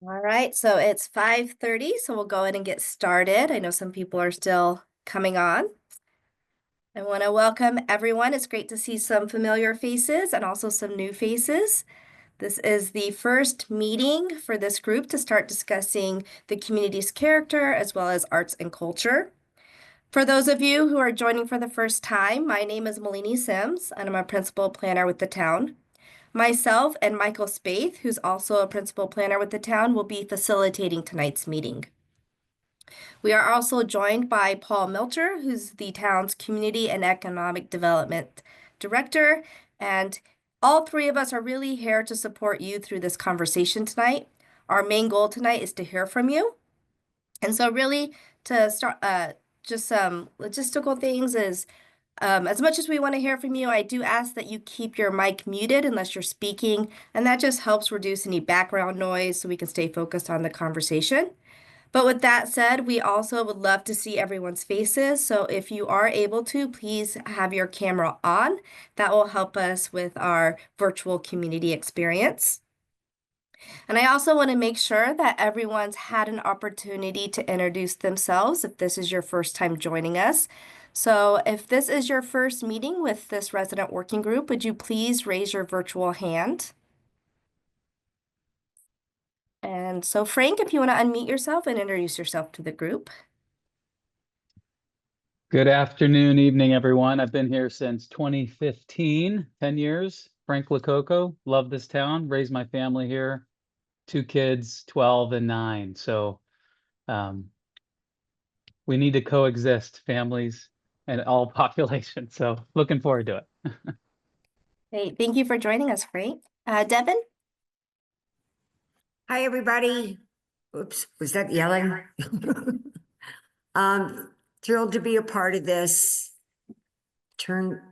All right, so it's 5:30, so we'll go ahead and get started. I know some people are still coming on. I want to welcome everyone. It's great to see some familiar faces and also some new faces. This is the first meeting for this group to start discussing the community's character as well as arts and culture. For those of you who are joining for the first time, my name is Malini Sims, and I'm a principal planner with the town. Myself and Michael Spaeth, who's also a principal planner with the town, will be facilitating tonight's meeting. We are also joined by Paul Milcher, who's the town's Community and Economic Development Director, and all three of us are really here to support you through this conversation tonight. Our main goal tonight is to hear from you. And so really to start, just some logistical things is as much as we want to hear from you, I do ask that you keep your mic muted unless you're speaking, and that just helps reduce any background noise so we can stay focused on the conversation. But with that said, we also would love to see everyone's faces. So if you are able to, please have your camera on. That will help us with our virtual community experience. And I also want to make sure that everyone's had an opportunity to introduce themselves if this is your first time joining us. So if this is your first meeting with this resident working group, would you please raise your virtual hand? And so Frank, if you want to unmute yourself and introduce yourself to the group. Good afternoon, evening, everyone. I've been here since 2015, 10 years. Frank Lococo, love this town, raised my family here, 2 kids, 12 and 9. So we need to coexist, families and all populations. So looking forward to it. Hey, thank you for joining us, Frank. Devin? Hi, everybody. Oops, was that yelling? Thrilled to be a part of this. Turn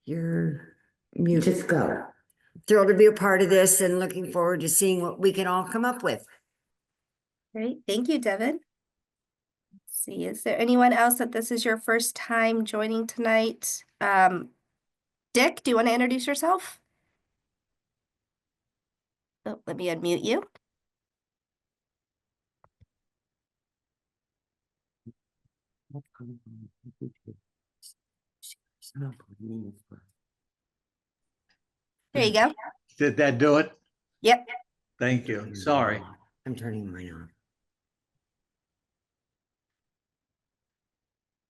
your mute. Just go. Thrilled to be a part of this and looking forward to seeing what we can all come up with. Great, thank you, Devin. Let's see, is there anyone else that this is your first time joining tonight? Dick, do you want to introduce yourself? Oh, let me unmute you. There you go. Did that do it? Yep. Thank you. Sorry. I'm turning mine on.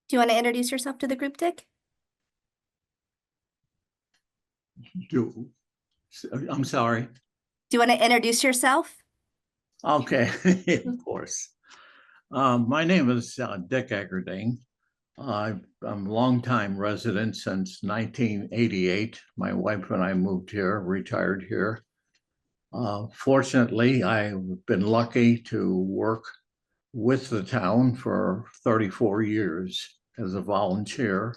Do you want to introduce yourself to the group, Dick? I'm sorry. Do you want to introduce yourself? Okay, of course. My name is Dick Eckerding. I'm a longtime resident since 1988. My wife and I moved here, retired here. Fortunately, I've been lucky to work with the town for 34 years as a volunteer.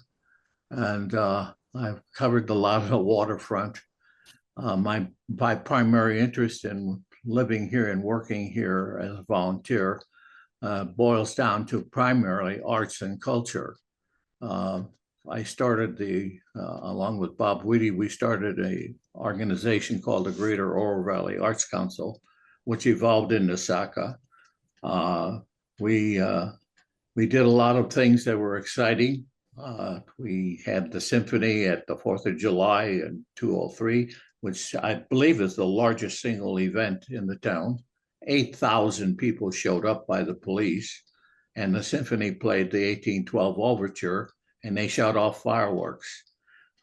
And I've covered a lot of the waterfront. My primary interest in living here and working here as a volunteer boils down to primarily arts and culture. I started along with Bob Weedy, we started an organization called the Greater Oro Valley Arts Council, which evolved into SACA. We did a lot of things that were exciting. We had the symphony at the 4th of July in 2003, which I believe is the largest single event in the town. 8,000 people showed up by the police, and the symphony played the 1812 Overture, and they shot off fireworks.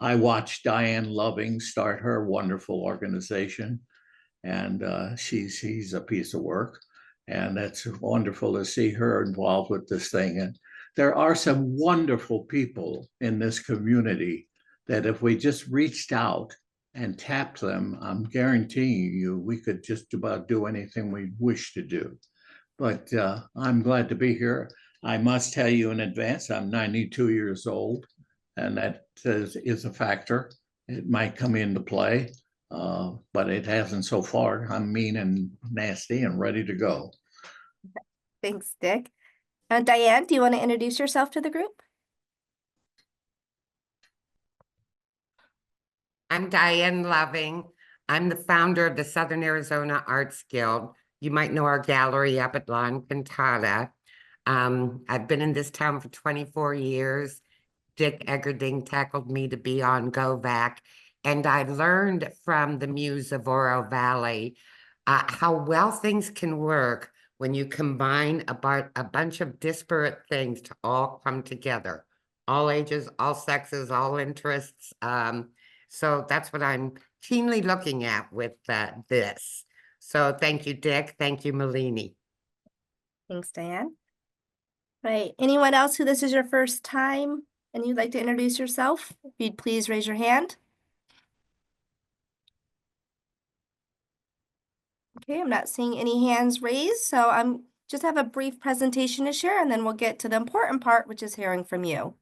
I watched Diane Loving start her wonderful organization, and she's a piece of work. And it's wonderful to see her involved with this thing. And there are some wonderful people in this community that if we just reached out and tapped them, I'm guaranteeing you we could just about do anything we wish to do. But I'm glad to be here. I must tell you in advance, I'm 92 years old, and that is a factor. It might come into play, but it hasn't so far. I'm mean and nasty and ready to go. Thanks, Dick. Diane, do you want to introduce yourself to the group? I'm Diane Loving. I'm the founder of the Southern Arizona Arts Guild. You might know our gallery up at La Encantada. I've been in this town for 24 years. Dick Eggerding tackled me to be on GOVAC, and I learned from the Muse of Oro Valley how well things can work when you combine a bunch of disparate things to all come together. All ages, all sexes, all interests. So that's what I'm keenly looking at with this. So thank you, Dick. Thank you, Malini. Thanks, Diane. Right, anyone else who this is your first time and you'd like to introduce yourself? If you'd please raise your hand. Okay, I'm not seeing any hands raised, so I'm just have a brief presentation to share and then we'll get to the important part, which is hearing from you.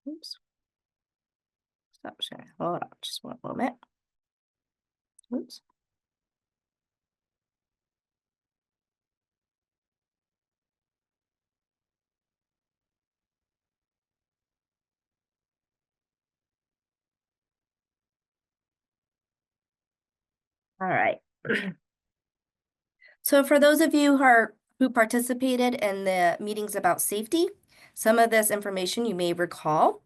Oops. Stop sharing. Hold on, just one moment. Oops. All right. So for those of you who participated in the meetings about safety, some of this information you may recall,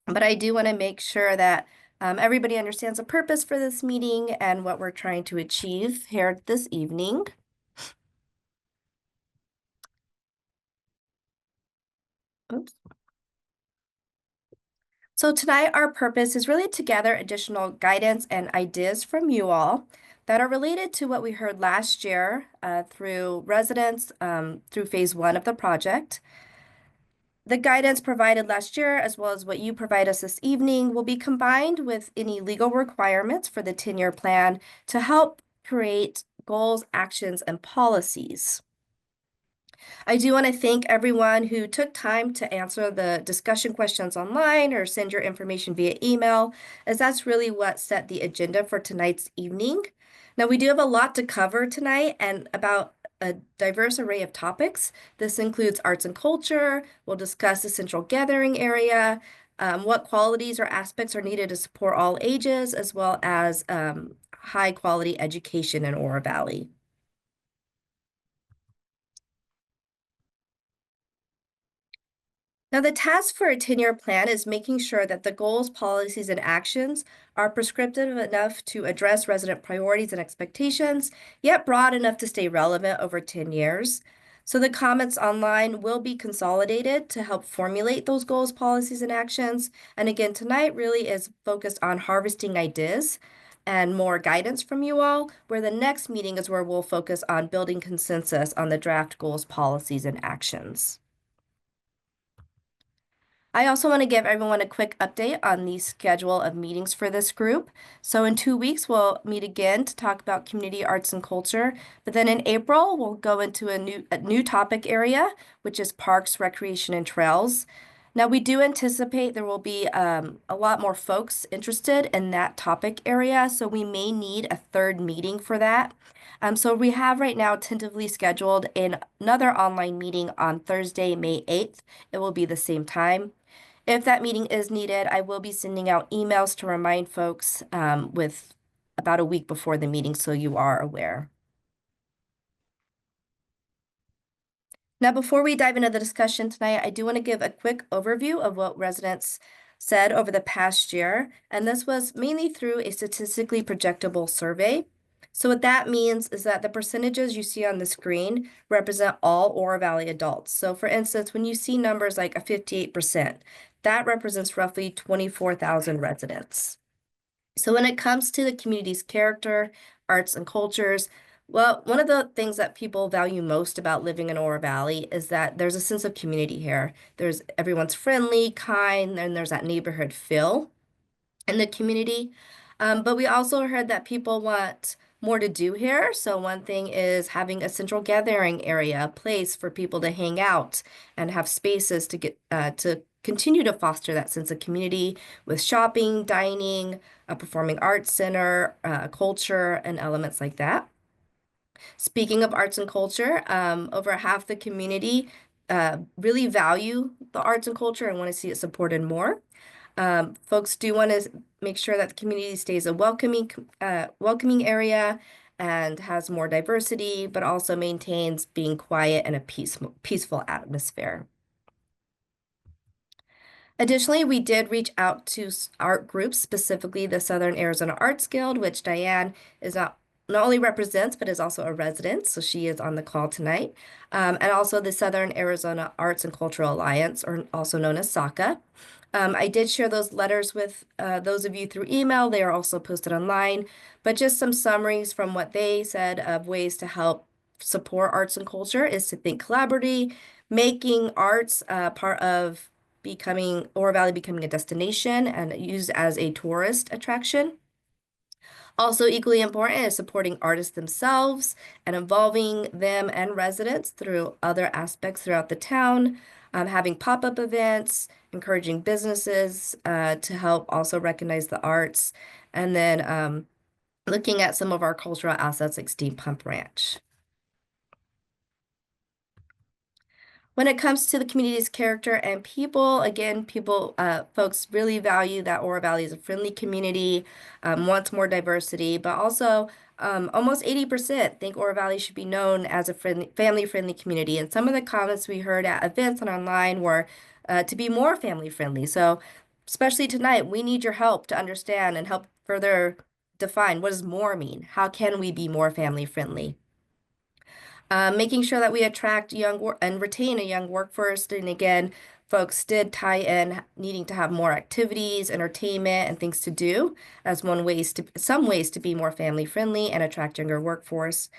but I do want to make sure that everybody understands the purpose for this meeting and what we're trying to achieve here this evening. Oops. So tonight, our purpose is really to gather additional guidance and ideas from you all that are related to what we heard last year through residents through phase 1 of the project. The guidance provided last year, as well as what you provide us this evening, will be combined with any legal requirements for the 10-year plan to help create goals, actions, and policies. I do want to thank everyone who took time to answer the discussion questions online or send your information via email, as that's really what set the agenda for tonight's evening. Now, we do have a lot to cover tonight and about a diverse array of topics. This includes arts and culture. We'll discuss the central gathering area, what qualities or aspects are needed to support all ages, as well as high quality education in Oro Valley. Now, the task for a 10-year plan is making sure that the goals, policies, and actions are prescriptive enough to address resident priorities and expectations, yet broad enough to stay relevant over 10 years. So the comments online will be consolidated to help formulate those goals, policies, and actions. And again, tonight really is focused on harvesting ideas and more guidance from you all, where the next meeting is where we'll focus on building consensus on the draft goals, policies, and actions. I also want to give everyone a quick update on the schedule of meetings for this group. So in 2 weeks, we'll meet again to talk about community arts and culture. But then in April, we'll go into a new topic area, which is parks, recreation, and trails. Now, we do anticipate there will be a lot more folks interested in that topic area, so we may need a third meeting for that. So we have right now tentatively scheduled another online meeting on Thursday, May 8th. It will be the same time. If that meeting is needed, I will be sending out emails to remind folks with about a week before the meeting, so you are aware. Now, before we dive into the discussion tonight, I do want to give a quick overview of what residents said over the past year, and this was mainly through a statistically projectable survey. So what that means is that the percentages you see on the screen represent all Oro Valley adults. So for instance, when you see numbers like a 58%, that represents roughly 24,000 residents. So when it comes to the community's character, arts, and cultures, well, one of the things that people value most about living in Oro Valley is that there's a sense of community here. Everyone's friendly, kind, and there's that neighborhood feel in the community. But we also heard that people want more to do here. So one thing is having a central gathering area, a place for people to hang out and have spaces to get to continue to foster that sense of community with shopping, dining, a performing arts center, culture, and elements like that. Speaking of arts and culture, over half the community really value the arts and culture and want to see it supported more. Folks do want to make sure that the community stays a welcoming area and has more diversity, but also maintains being quiet and a peaceful atmosphere. Additionally, we did reach out to art groups, specifically the Southern Arizona Arts Guild, which Diane is not only represents, but is also a resident, so she is on the call tonight, and also the Southern Arizona Arts and Cultural Alliance, or also known as SACA. I did share those letters with those of you through email. They are also posted online, but just some summaries from what they said of ways to help support arts and culture is to think collaboratively, making arts part of Oro Valley becoming a destination and used as a tourist attraction. Also equally important is supporting artists themselves and involving them and residents through other aspects throughout the town, having pop-up events, encouraging businesses to help also recognize the arts, and then looking at some of our cultural assets like Steam Pump Ranch. When it comes to the community's character and people, again, folks really value that Oro Valley is a friendly community, wants more diversity, but also almost 80% think Oro Valley should be known as a family-friendly community. And some of the comments we heard at events and online were to be more family-friendly. So especially tonight, we need your help to understand and help further define what does more mean? How can we be more family-friendly? Making sure that we attract and retain a young workforce. And again, folks did tie in needing to have more activities, entertainment, and things to do as some ways to be more family friendly and attract younger workforce.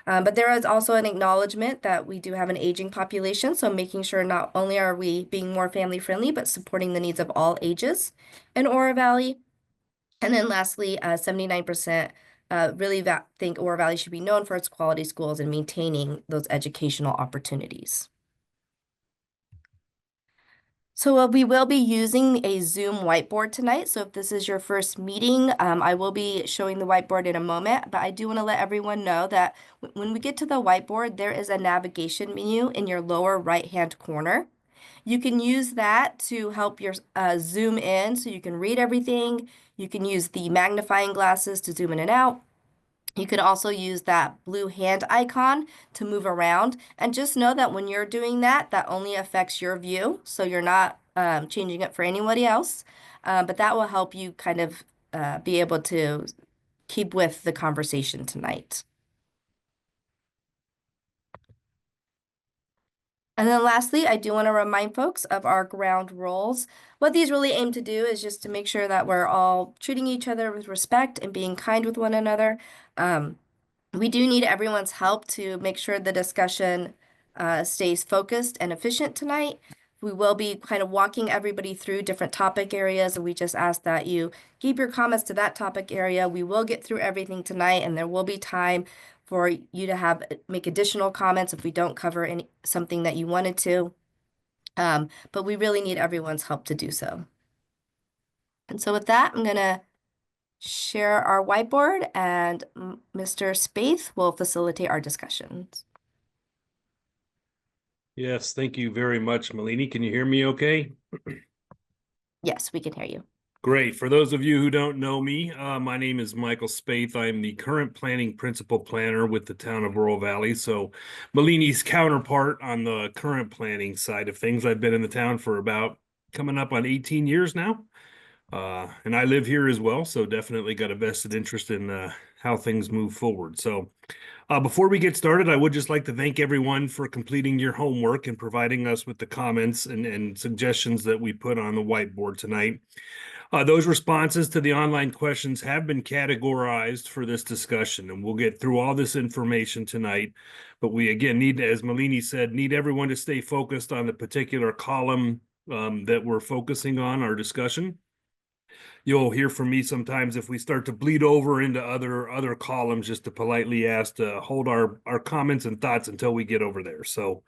But there is also an acknowledgement that we do have an aging population, so making sure not only are we being more family friendly, but supporting the needs of all ages in Oro Valley. And then lastly, 79% really think Oro Valley should be known for its quality schools and maintaining those educational opportunities. So we will be using a Zoom whiteboard tonight. So if this is your first meeting, I will be showing the whiteboard in a moment, but I do want to let everyone know that when we get to the whiteboard, there is a navigation menu in your lower right-hand corner. You can use that to help your zoom in so you can read everything. You can use the magnifying glasses to zoom in and out. You could also use that blue hand icon to move around. And just know that when you're doing that, that only affects your view. So you're not changing it for anybody else. But that will help you kind of be able to keep with the conversation tonight. And then lastly, I do want to remind folks of our ground rules. What these really aim to do is just to make sure that we're all treating each other with respect and being kind with one another. We do need everyone's help to make sure the discussion stays focused and efficient tonight. We will be kind of walking everybody through different topic areas, and we just ask that you keep your comments to that topic area. We will get through everything tonight, and there will be time for you to make additional comments if we don't cover something that you wanted to. But we really need everyone's help to do so. And so with that, I'm going to share our whiteboard, and Mr. Spaeth will facilitate our discussions. Yes, thank you very much, Malini. Can you hear me okay? Yes, we can hear you. Great. For those of you who don't know me, my name is Michael Spaeth. I'm the current planning principal planner with the town of Oro Valley. So Malini's counterpart on the current planning side of things. I've been in the town for about coming up on 18 years now. And I live here as well, so definitely got a vested interest in how things move forward. So before we get started, I would just like to thank everyone for completing your homework and providing us with the comments and suggestions that we put on the whiteboard tonight. Those responses to the online questions have been categorized for this discussion, and we'll get through all this information tonight. But we, again, need, as Malini said, need everyone to stay focused on the particular column that we're focusing on our discussion. You'll hear from me sometimes if we start to bleed over into other columns, just to politely ask to hold our comments and thoughts until we get over there. So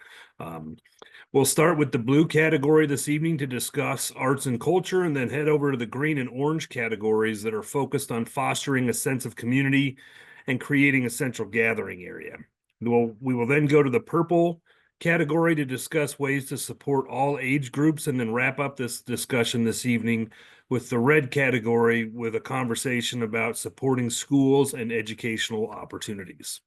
we'll start with the blue category this evening to discuss arts and culture, and then head over to the green and orange categories that are focused on fostering a sense of community and creating a central gathering area. We will then go to the purple category to discuss ways to support all age groups, and then wrap up this discussion this evening with the red category with a conversation about supporting schools and educational opportunities.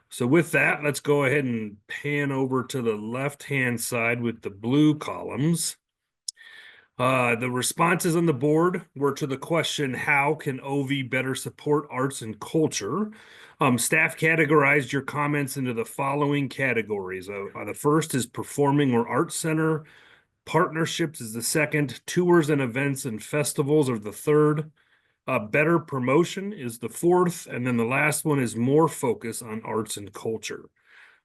So with that, let's go ahead and pan over to the left-hand side with the blue columns. The responses on the board were to the question, how can OV better support arts and culture? Staff categorized your comments into the following categories. The first is performing or arts center. Partnerships is the second. Tours and events and festivals are the third. Better promotion is the fourth. And then the last one is more focus on arts and culture.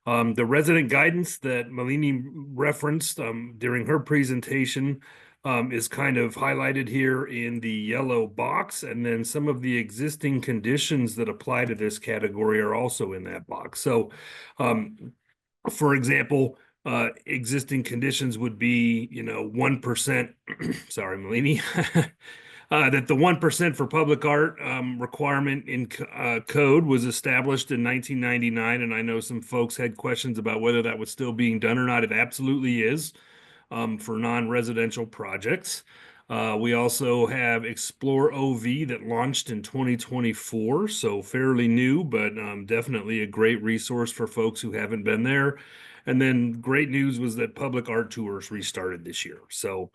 The resident guidance that Malini referenced during her presentation is kind of highlighted here in the yellow box. And then some of the existing conditions that apply to this category are also in that box. So, for example, existing conditions would be, 1%, sorry, Malini, that the 1% for public art requirement in code was established in 1999. And I know some folks had questions about whether that was still being done or not. It absolutely is for non-residential projects. We also have Explore OV that launched in 2024, so fairly new, but definitely a great resource for folks who haven't been there. And then great news was that public art tours restarted this year. So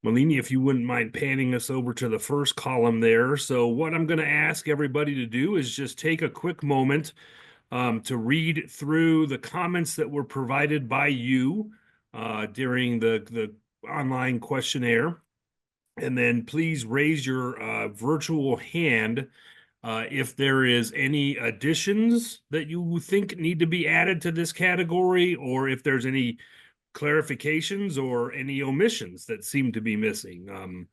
Malini, if you wouldn't mind panning us over to the first column there. So what I'm going to ask everybody to do is just take a quick moment to read through the comments that were provided by you during the online questionnaire. And then please raise your virtual hand if there is any additions that you think need to be added to this category, or if there's any clarifications or any omissions that seem to be missing.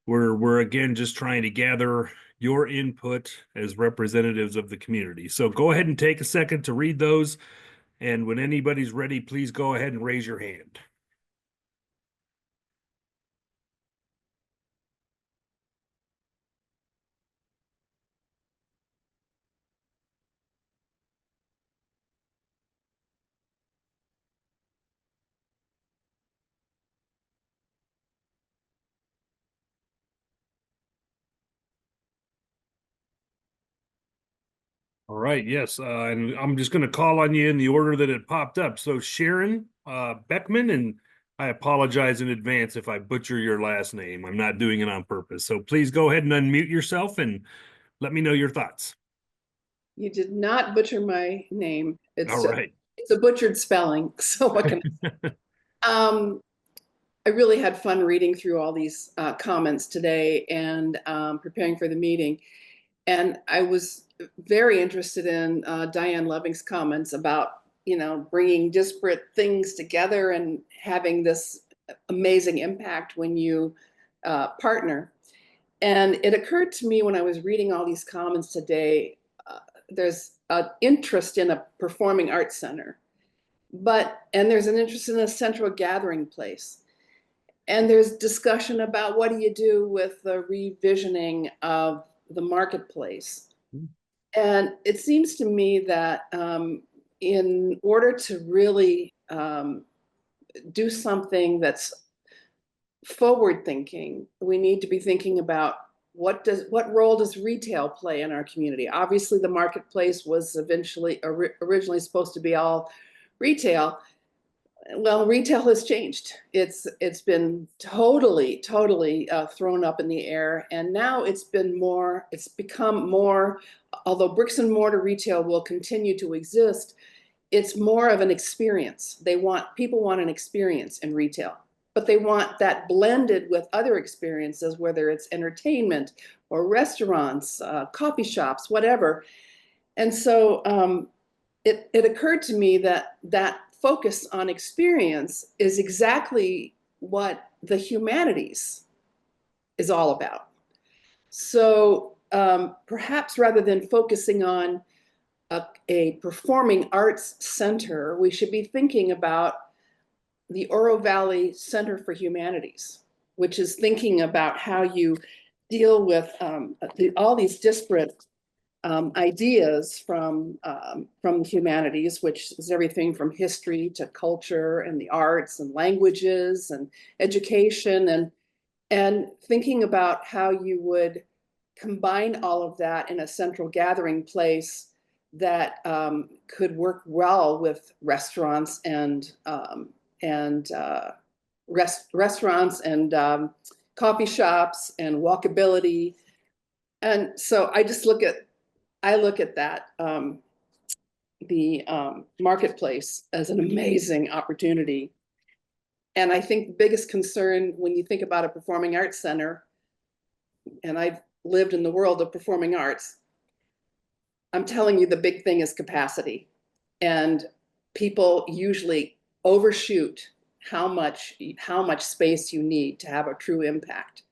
We're again just trying to gather your input as representatives of the community. So go ahead and take a second to read those. And when anybody's ready, please go ahead and raise your hand. All right, yes, and I'm just going to call on you in the order that it popped up. So Sharon Beckman, and I apologize in advance if I butcher your last name. I'm not doing it on purpose. So please go ahead and unmute yourself and let me know your thoughts. You did not butcher my name. All right. It's a butchered spelling. So what can I really had fun reading through all these comments today and preparing for the meeting. And I was very interested in Diane Loving's comments about, bringing disparate things together and having this amazing impact when you partner. And it occurred to me when I was reading all these comments today, there's an interest in a performing arts center, and there's an interest in a central gathering place. And there's discussion about what do you do with the revisioning of the marketplace. And it seems to me that in order to really do something that's forward thinking, we need to be thinking about what role does retail play in our community? Obviously, the marketplace was originally supposed to be all retail. Well, retail has changed. It's been totally thrown up in the air, and now it's become more, although bricks and mortar retail will continue to exist, it's more of an experience. People want an experience in retail, but they want that blended with other experiences, whether it's entertainment or restaurants, coffee shops, whatever. And so it occurred to me that focus on experience is exactly what the humanities is all about. So perhaps rather than focusing on a performing arts center, we should be thinking about the Oro Valley Center for Humanities, which is thinking about how you deal with all these disparate ideas from the humanities, which is everything from history to culture and the arts and languages and education, and thinking about how you would combine all of that in a central gathering place that could work well with restaurants and restaurants and coffee shops and walkability. And so I look at that, the marketplace as an amazing opportunity. And I think the biggest concern when you think about a performing arts center, and I've lived in the world of performing arts, I'm telling you, the big thing is capacity. And people usually overshoot how much space you need to have a true impact.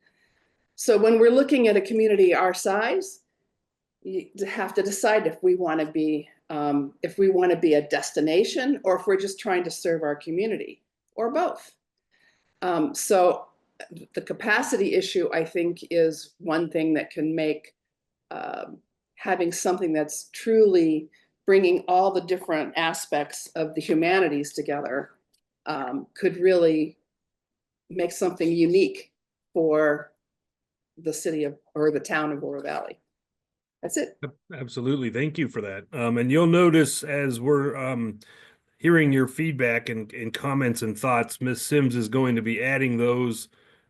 So when we're looking at a community our size, you have to decide if we want to be a destination, or if we're just trying to serve our community, or both. So the capacity issue, I think, is one thing that can make having something that's truly bringing all the different aspects of the humanities together could really make something unique for the city of, or the town of Oro Valley. That's it. Absolutely. Thank you for that. And you'll notice as we're hearing your feedback and comments and thoughts, Ms. Sims is going to be adding those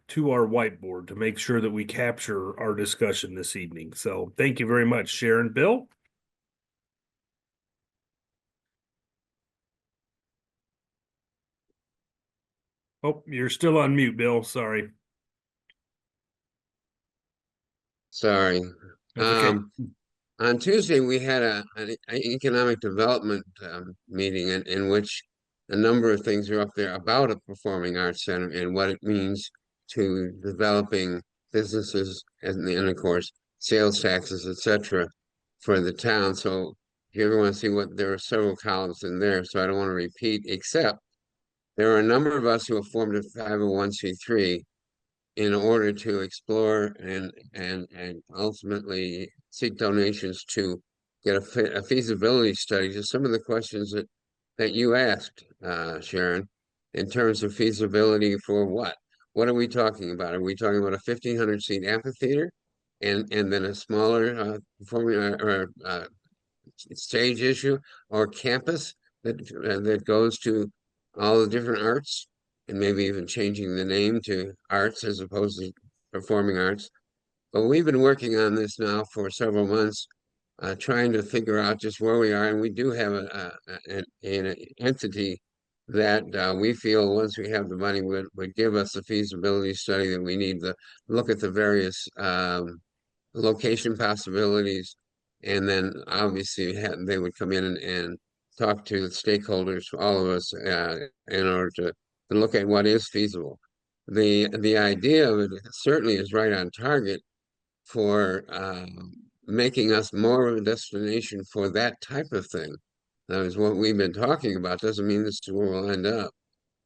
to our whiteboard to make sure that we capture our discussion this evening. So thank you very much, Sharon. Bill? Oh, you're still on mute, Bill. Sorry. Sorry. That's okay. On Tuesday, we had an economic development meeting in which a number of things are up there about a performing arts center and what it means to developing businesses and of course, sales taxes, etc., for the town. So if you ever want to see what, there are several columns in there, so I don't want to repeat, except there are a number of us who have formed a 501c3 in order to explore and ultimately seek donations to get a feasibility study to some of the questions that you asked, Sharon, in terms of feasibility for what? What are we talking about? Are we talking about a 1,500 seat amphitheater and then a smaller performing or stage issue, or campus that goes to all the different arts, and maybe even changing the name to arts as opposed to performing arts? But we've been working on this now for several months, trying to figure out just where we are. And we do have an entity that we feel, once we have the money, would give us the feasibility study that we need to look at the various location possibilities. And then obviously they would come in and talk to the stakeholders, all of us, in order to look at what is feasible. The idea of it certainly is right on target for making us more of a destination for that type of thing. That is what we've been talking about. Doesn't mean this is where we'll end up,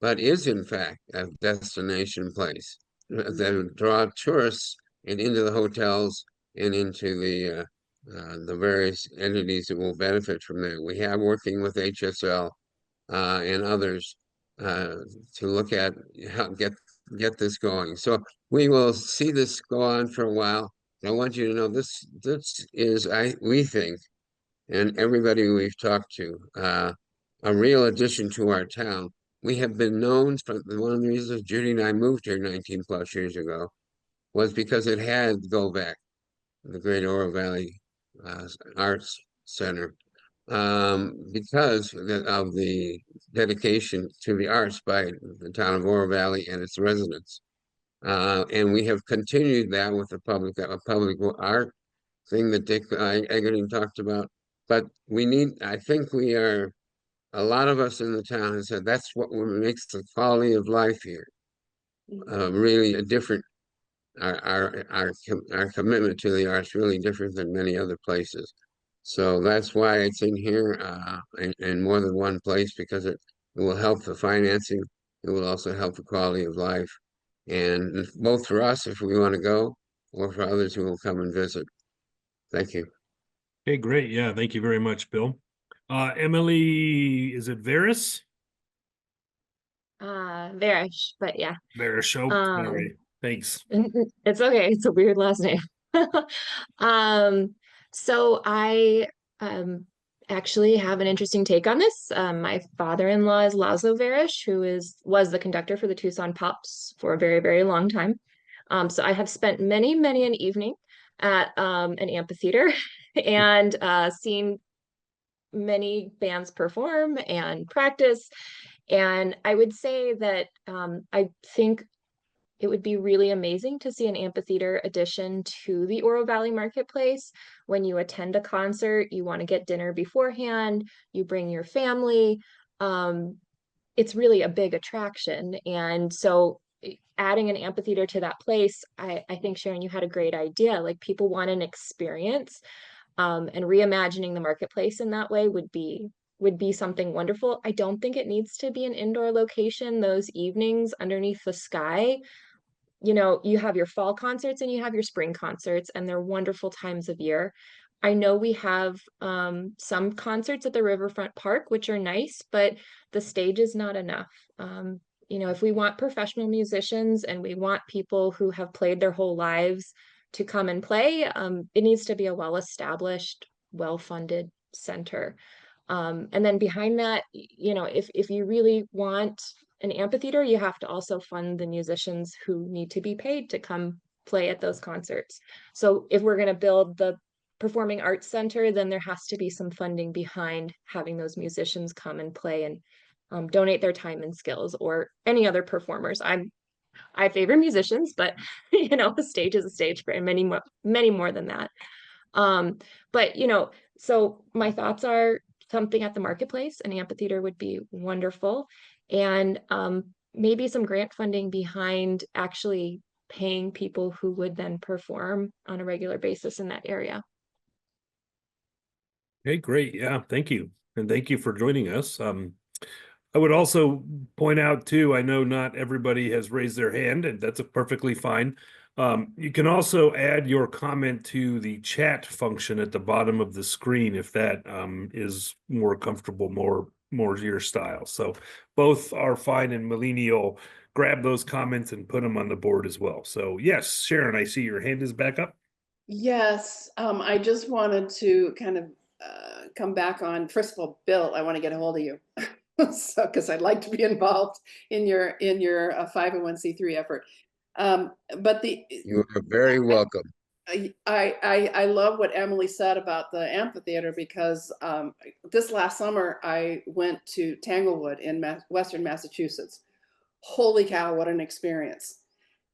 but is in fact a destination place that would draw tourists and into the hotels and into the various entities that will benefit from that. We have working with HSL and others to look at how get this going. So we will see this go on for a while. I want you to know this is, we think, and everybody we've talked to, a real addition to our town. We have been known for one of the reasons Judy and I moved here 19 plus years ago was because it had GOVAC, the Great Oro Valley Arts Center, because of the dedication to the arts by the town of Oro Valley and its residents. And we have continued that with a public art thing that Dick Eggerding talked about. But we need, I think we are, a lot of us in the town have said that's what makes the quality of life here really a different. Our commitment to the arts really different than many other places. So that's why it's in here in more than one place, because it will help the financing. It will also help the quality of life. And both for us, if we want to go, or for others who will come and visit. Thank you. Okay, great. Yeah, thank you very much, Bill. Emily, is it Veris? Varish, but yeah. Veris, oh, Um, sorry. Thanks. It's okay. It's a weird last name. So I actually have an interesting take on this. My father-in-law is Laszlo Varish, who was the conductor for the Tucson Pops for a very, very long time. So I have spent many, many an evening at an amphitheater and seen many bands perform and practice. And I would say that I think it would be really amazing to see an amphitheater addition to the Oro Valley Marketplace. When you attend a concert, you want to get dinner beforehand, you bring your family. It's really a big attraction. And so adding an amphitheater to that place, I think, Sharon, you had a great idea. Like, people want an experience, and reimagining the marketplace in that way would be something wonderful. I don't think it needs to be an indoor location. Those evenings underneath the sky, you have your fall concerts and you have your spring concerts, and they're wonderful times of year. I know we have some concerts at the Riverfront Park, which are nice, but the stage is not enough. If we want professional musicians and we want people who have played their whole lives to come and play, it needs to be a well-established, well-funded center. And then behind that, if you really want an amphitheater, you have to also fund the musicians who need to be paid to come play at those concerts. So if we're going to build the Performing Arts Center, then there has to be some funding behind having those musicians come and play and donate their time and skills, or any other performers. I favor musicians, but a stage is a stage for many more than that. But so my thoughts are something at the marketplace, an amphitheater would be wonderful. And maybe some grant funding behind actually paying people who would then perform on a regular basis in that area. Okay, great. Yeah, thank you. And thank you for joining us. I would also point out too, I know not everybody has raised their hand, and that's perfectly fine. You can also add your comment to the chat function at the bottom of the screen if that is more comfortable, more your style. So both are fine, and Malini will grab those comments and put them on the board as well. So yes, Sharon, I see your hand is back up. Yes, I just wanted to kind of come back on, first of all, Bill, I want to get a hold of you. So, because I'd like to be involved in your 501c3 effort. But You are very welcome. I love what Emily said about the amphitheater, because this last summer I went to Tanglewood in Western Massachusetts. Holy cow, what an experience.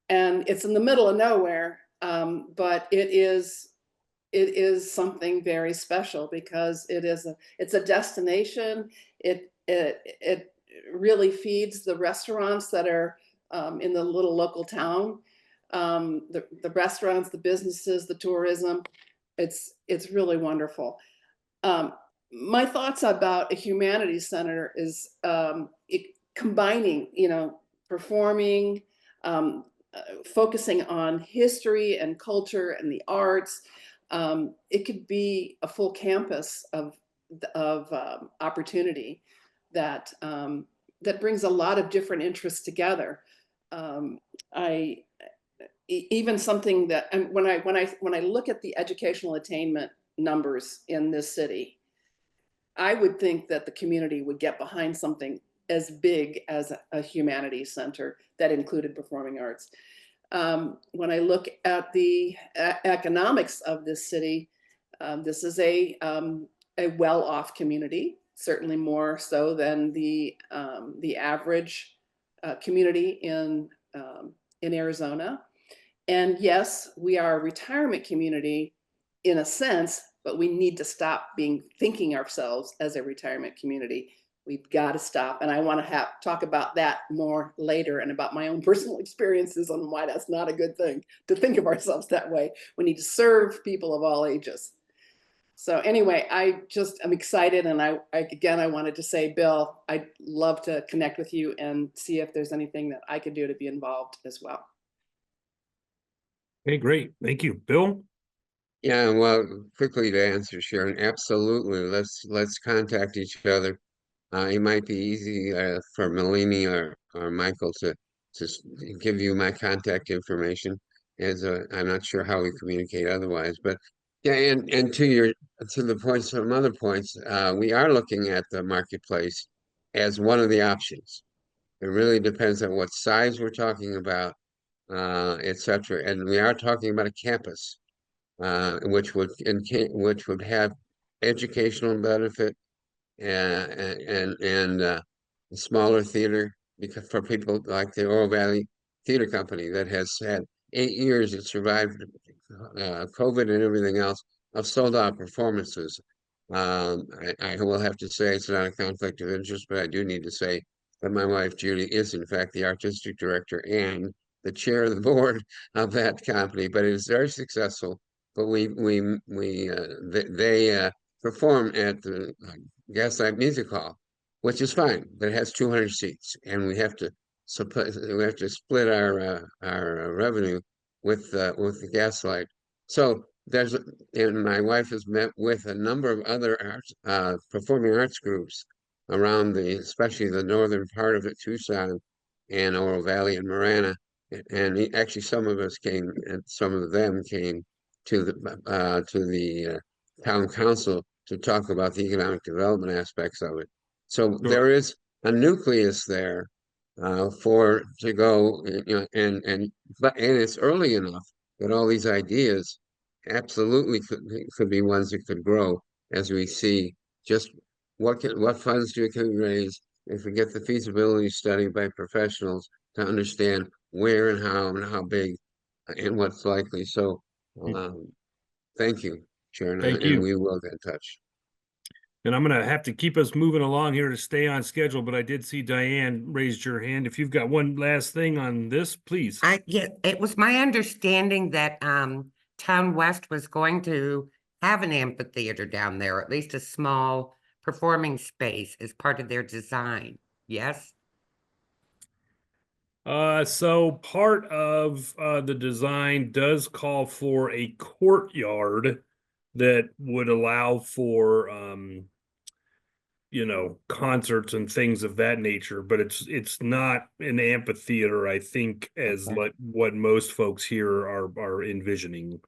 And it's in the middle of nowhere, but it is something very special, because it's a destination. It really feeds the restaurants that are in the little local town, the restaurants, the businesses, the tourism. It's really wonderful. My thoughts about a humanities center is combining, performing, focusing on history and culture and the arts. It could be a full campus of opportunity that brings a lot of different interests together. Even something that, and when I look at the educational attainment numbers in this city, I would think that the community would get behind something as big as a humanities center that included performing arts. When I look at the economics of this city, this is a well-off community, certainly more so than the average community in Arizona. And yes, we are a retirement community in a sense, but we need to stop thinking ourselves as a retirement community. We've got to stop. And I want to talk about that more later, and about my own personal experiences on why that's not a good thing to think of ourselves that way. We need to serve people of all ages. So anyway, I'm excited. And I wanted to say, Bill, I'd love to connect with you and see if there's anything that I could do to be involved as well. Okay, great. Thank you. Bill? Yeah, well, quickly to answer Sharon, absolutely. Let's contact each other. It might be easy for Malini or Michael to give you my contact information. As I'm not sure how we communicate otherwise, but yeah, and to the points, some other points, we are looking at the marketplace as one of the options. It really depends on what size we're talking about, et cetera. And we are talking about a campus, which would have educational benefit and a smaller theater because for people like the Oro Valley Theater Company that has had 8 years, it survived COVID and everything else of sold out performances. I will have to say it's not a conflict of interest, but I do need to say that my wife Judy is in fact the artistic director and the chair of the board of that company. But it is very successful. But they perform at the Gaslight Music Hall, which is fine, but it has 200 seats, and we have to split our revenue with the Gaslight. So and my wife has met with a number of other performing arts groups around especially the northern part of it, Tucson and Oro Valley and Marana, and actually some of us came, and some of them came to the town council to talk about the economic development aspects of it. So there is a nucleus there to go, and it's early enough that all these ideas absolutely could be ones that could grow as we see just what funds can we raise if we get the feasibility study by professionals to understand where and how big and what's likely. So thank you, Sharon, Thank and you. we will get in touch. And I'm going to have to keep us moving along here to stay on schedule, but I did see Diane raised your hand. If you've got one last thing on this, please. Yeah, it was my understanding that Town West was going to have an amphitheater down there, or at least a small performing space as part of their design. Yes? So part of the design does call for a courtyard that would allow for concerts and things of that nature, but it's not an amphitheater, I think, as Okay. what most folks here are envisioning.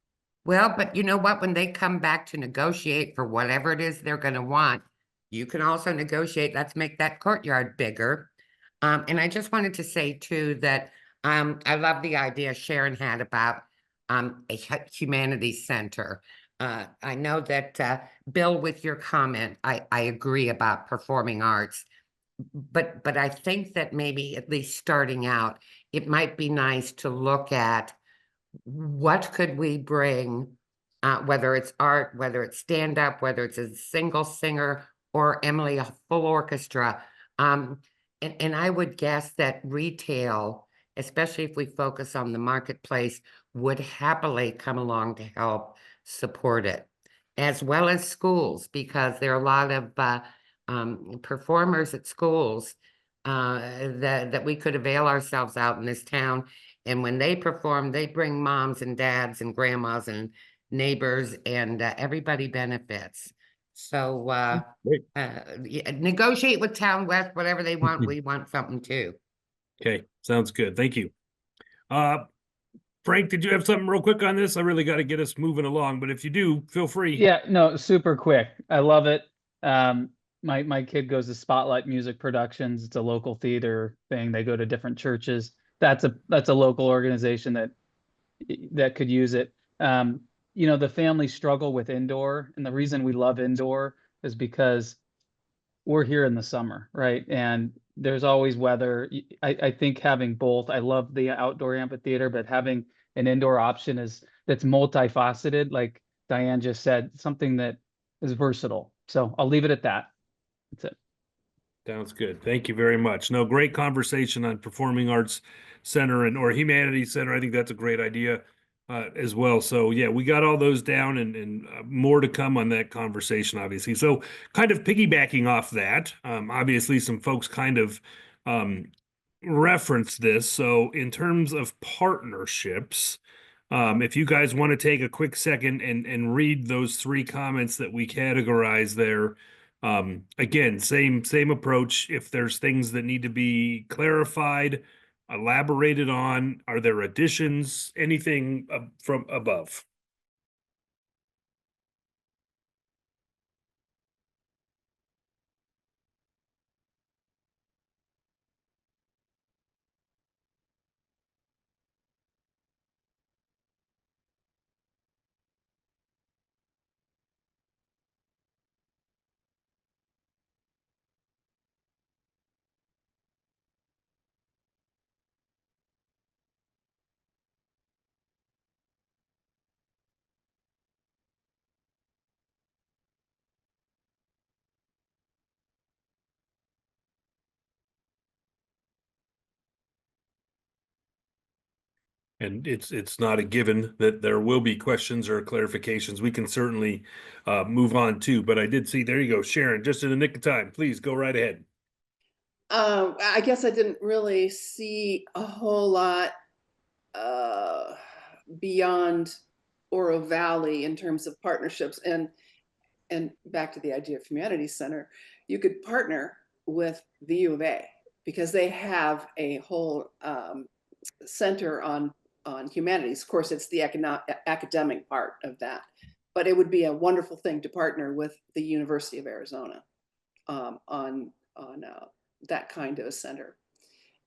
Well, but you know what? When they come back to negotiate for whatever it is they're going to want, you can also negotiate, let's make that courtyard bigger. And I just wanted to say too that I love the idea Sharon had about a humanities center. I know that Bill, with your comment, I agree about performing arts, but I think that maybe at least starting out, it might be nice to look at what could we bring, whether it's art, whether it's stand up, whether it's a single singer or Emily, a full orchestra. And I would guess that retail, especially if we focus on the marketplace, would happily come along to help support it, as well as schools, because there are a lot of performers at schools that we could avail ourselves out in this town. And when they perform, they bring moms and dads and grandmas and neighbors, and everybody benefits. So negotiate with Town West, whatever they want. We want something too. Okay, sounds good. Thank you. Frank, did you have something real quick on this? I really got to get us moving along, but if you do, feel free. Yeah, no, super quick. I love it. My kid goes to Spotlight Music Productions. It's a local theater thing. They go to different churches. That's a local organization that could use it. The families struggle with indoor, and the reason we love indoor is because we're here in the summer, right? And there's always weather. I think having both, I love the outdoor amphitheater, but having an indoor option that's multifaceted, like Diane just said, something that is versatile. So I'll leave it at that. That's it. Sounds good. Thank you very much. No, great conversation on Performing Arts Center or Humanities Center. I think that's a great idea as well. So yeah, we got all those down and more to come on that conversation, obviously. So kind of piggybacking off that, obviously some folks kind of referenced this. So in terms of partnerships, If you guys want to take a quick second and read those 3 comments that we categorize there. Again, same approach. If there's things that need to be clarified, elaborated on, are there additions, anything from above? And it's not a given that there will be questions or clarifications. We can certainly move on too, but I did see, there you go, Sharon, just in the nick of time. Please go right ahead. I guess I didn't really see a whole lot beyond Oro Valley in terms of partnerships, and back to the idea of Humanities Center, you could partner with the U of A because they have a whole center on humanities. Of course, it's the academic part of that, but it would be a wonderful thing to partner with the University of Arizona on that kind of a center.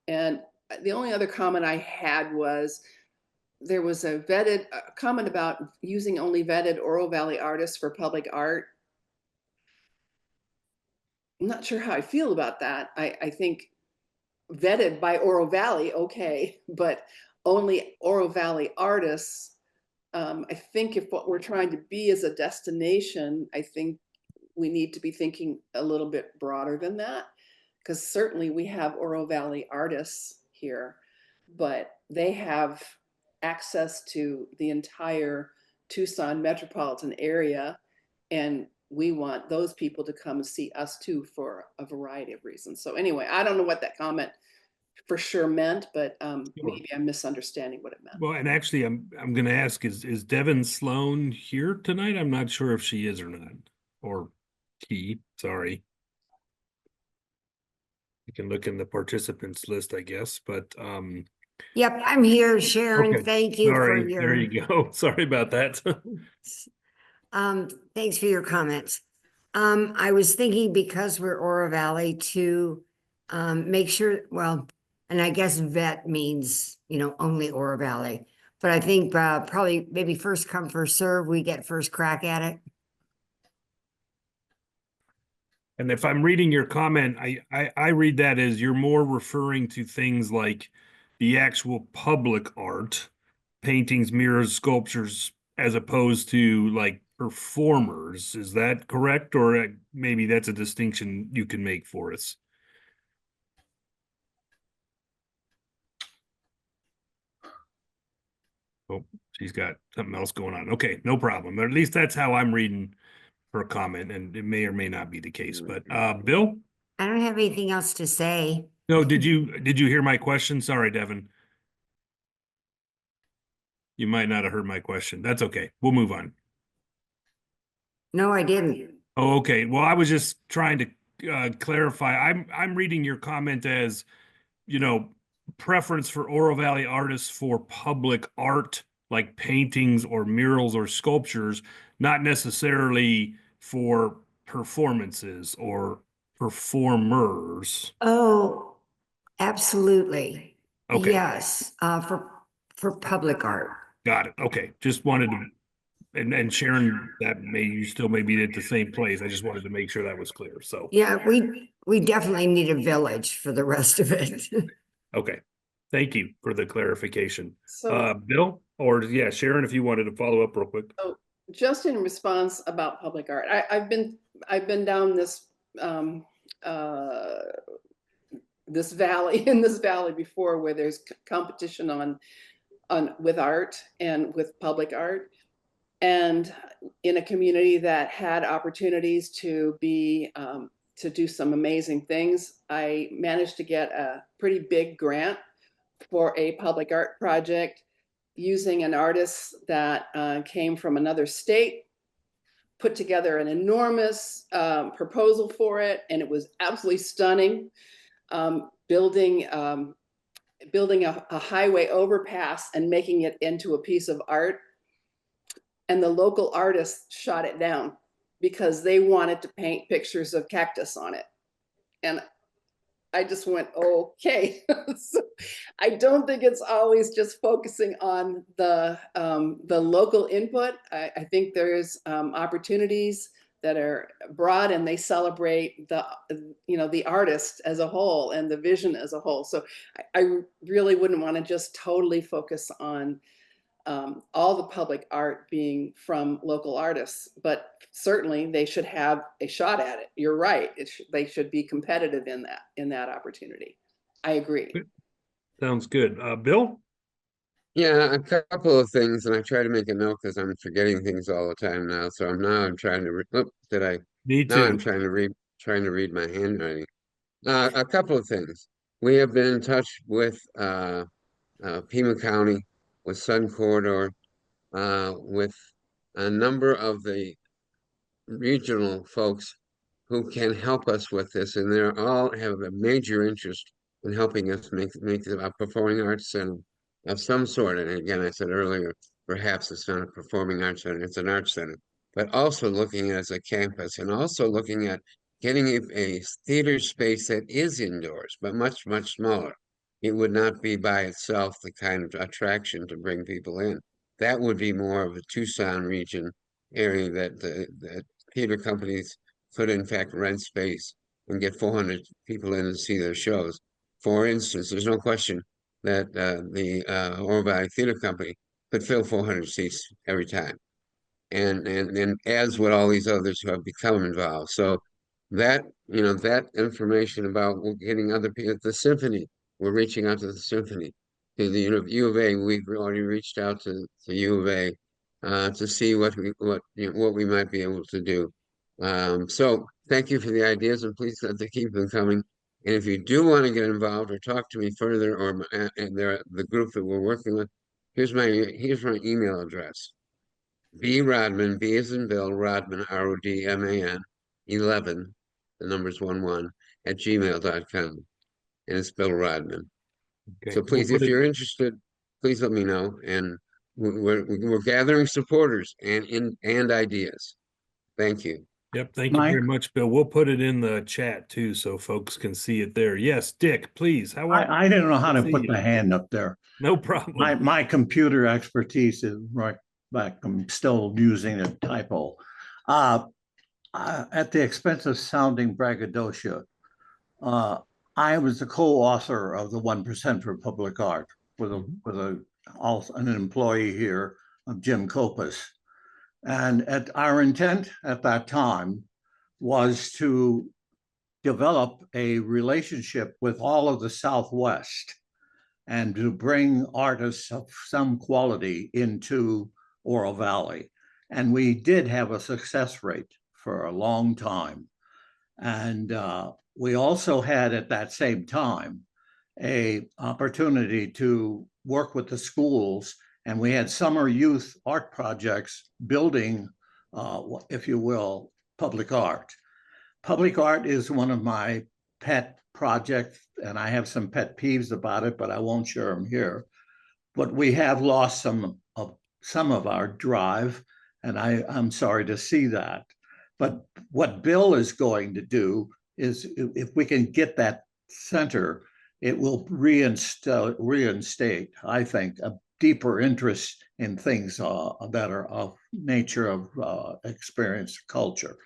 And the only other comment I had was there was a comment about using only vetted Oro Valley artists for public art. I'm not sure how I feel about that. I think vetted by Oro Valley, okay, but only Oro Valley artists. I think if what we're trying to be is a destination, I think we need to be thinking a little bit broader than that, because certainly we have Oro Valley artists here, but they have access to the entire Tucson metropolitan area, and we want those people to come see us too for a variety of reasons. So anyway, I don't know what that comment for sure meant, but maybe I'm misunderstanding what it meant. Well, and actually, I'm going to ask: is Devin Sloan here tonight? I'm not sure if she is or not, or he. Sorry, you can look in the participants list, I guess. But Yep, I'm here, Sharon. okay. Thank you for Sorry, your. there you go. Sorry about that. Thanks for your comments. I was thinking because we're Oro Valley to make sure, well, and I guess vet means, only Oro Valley. But I think probably maybe first come, first serve, we get first crack at it. And if I'm reading your comment, I read that as you're more referring to things like the actual public art, paintings, mirrors, sculptures, as opposed to like performers. Is that correct? Or maybe that's a distinction you can make for us. Oh, she's got something else going on. Okay, no problem. Or at least that's how I'm reading her comment, and it may or may not be the case. But Bill? I don't have anything else to say. No, did you hear my question? Sorry, Devin. You might not have heard my question. That's okay. We'll move on. No, I didn't. Oh, okay. Well, I was just trying to clarify. I'm reading your comment as, preference for Oro Valley artists for public art, like paintings or murals or sculptures, not necessarily for performances or performers. Oh, absolutely. Okay. Yes, for public art. Got it. Okay. Just wanted to, and Sharon, you still may be at the same place. I just wanted to make sure that was clear. So Yeah, we definitely need a village for the rest of it. okay. Thank you for the clarification. So Bill, or yeah, Sharon, if you wanted to follow up real quick. just in response about public art, I've been down this this valley before, where there's competition on with art and with public art, and in a community that had opportunities to be to do some amazing things. I managed to get a pretty big grant for a public art project using an artist that came from another state, put together an enormous proposal for it, and it was absolutely stunning. Building a highway overpass and making it into a piece of art. And the local artist shot it down because they wanted to paint pictures of cactus on it. And I just went, okay. So I don't think it's always just focusing on the local input. I think there's opportunities that are broad, and they celebrate the artist as a whole and the vision as a whole. So I really wouldn't want to just totally focus on all the public art being from local artists, but certainly they should have a shot at it. You're right. They should be competitive in that opportunity. I agree. Sounds good. Bill? Yeah, a couple of things, and I try to make a note because I'm forgetting things all the time now. So I'm trying to. Me Now I'm too. trying to read my handwriting. A couple of things. We have been in touch with Pima County, with Sun Corridor, with a number of the regional folks who can help us with this, and they're all have a major interest in helping us make a performing arts center of some sort. And again, I said earlier, perhaps it's not a performing arts center, it's an arts center, but also looking at it as a campus, and also looking at getting a theater space that is indoors, but much, much smaller. It would not be by itself the kind of attraction to bring people in. That would be more of a Tucson region area that theater companies could in fact rent space and get 400 people in to see their shows. For instance, there's no question that the Oro Valley Theater Company could fill 400 seats every time. And as would all these others who have become involved. So that, that information about getting other people, the symphony, we're reaching out to the symphony, to the U of A. We've already reached out to the U of A to see what we might be able to do. So thank you for the ideas, and please let them keep them coming. And if you do want to get involved or talk to me further, or and the group that we're working with, here's my email address. B Rodman, B as in Bill, Rodman, RODMAN, 11, the number's 11, at gmail.com. And it's Bill Rodman. Okay. So please, if you're interested, please let me know. And we're gathering supporters and ideas. Thank you. Yep. Thank you very much, Bill. We'll put it in the chat too, so folks can see it there. Yes, Dick, please. How are I didn't know how to See put you. the hand up there. No problem. My computer expertise is right back. I'm still using a typo. At the expense of sounding braggadocio, I was the co-author of the 1% for Public Art with an employee here of Jim Copas. And our intent at that time was to develop a relationship with all of the Southwest and to bring artists of some quality into Oro Valley. And we did have a success rate for a long time. And we also had at that same time an opportunity to work with the schools, and we had summer youth art projects building, if you will, public art. Public art is one of my pet projects, and I have some pet peeves about it, but I won't share them here. But we have lost some of our drive, and I'm sorry to see that. But what Bill is going to do is, if we can get that center, it will reinstate, I think, a deeper interest in things that are of nature of experience culture.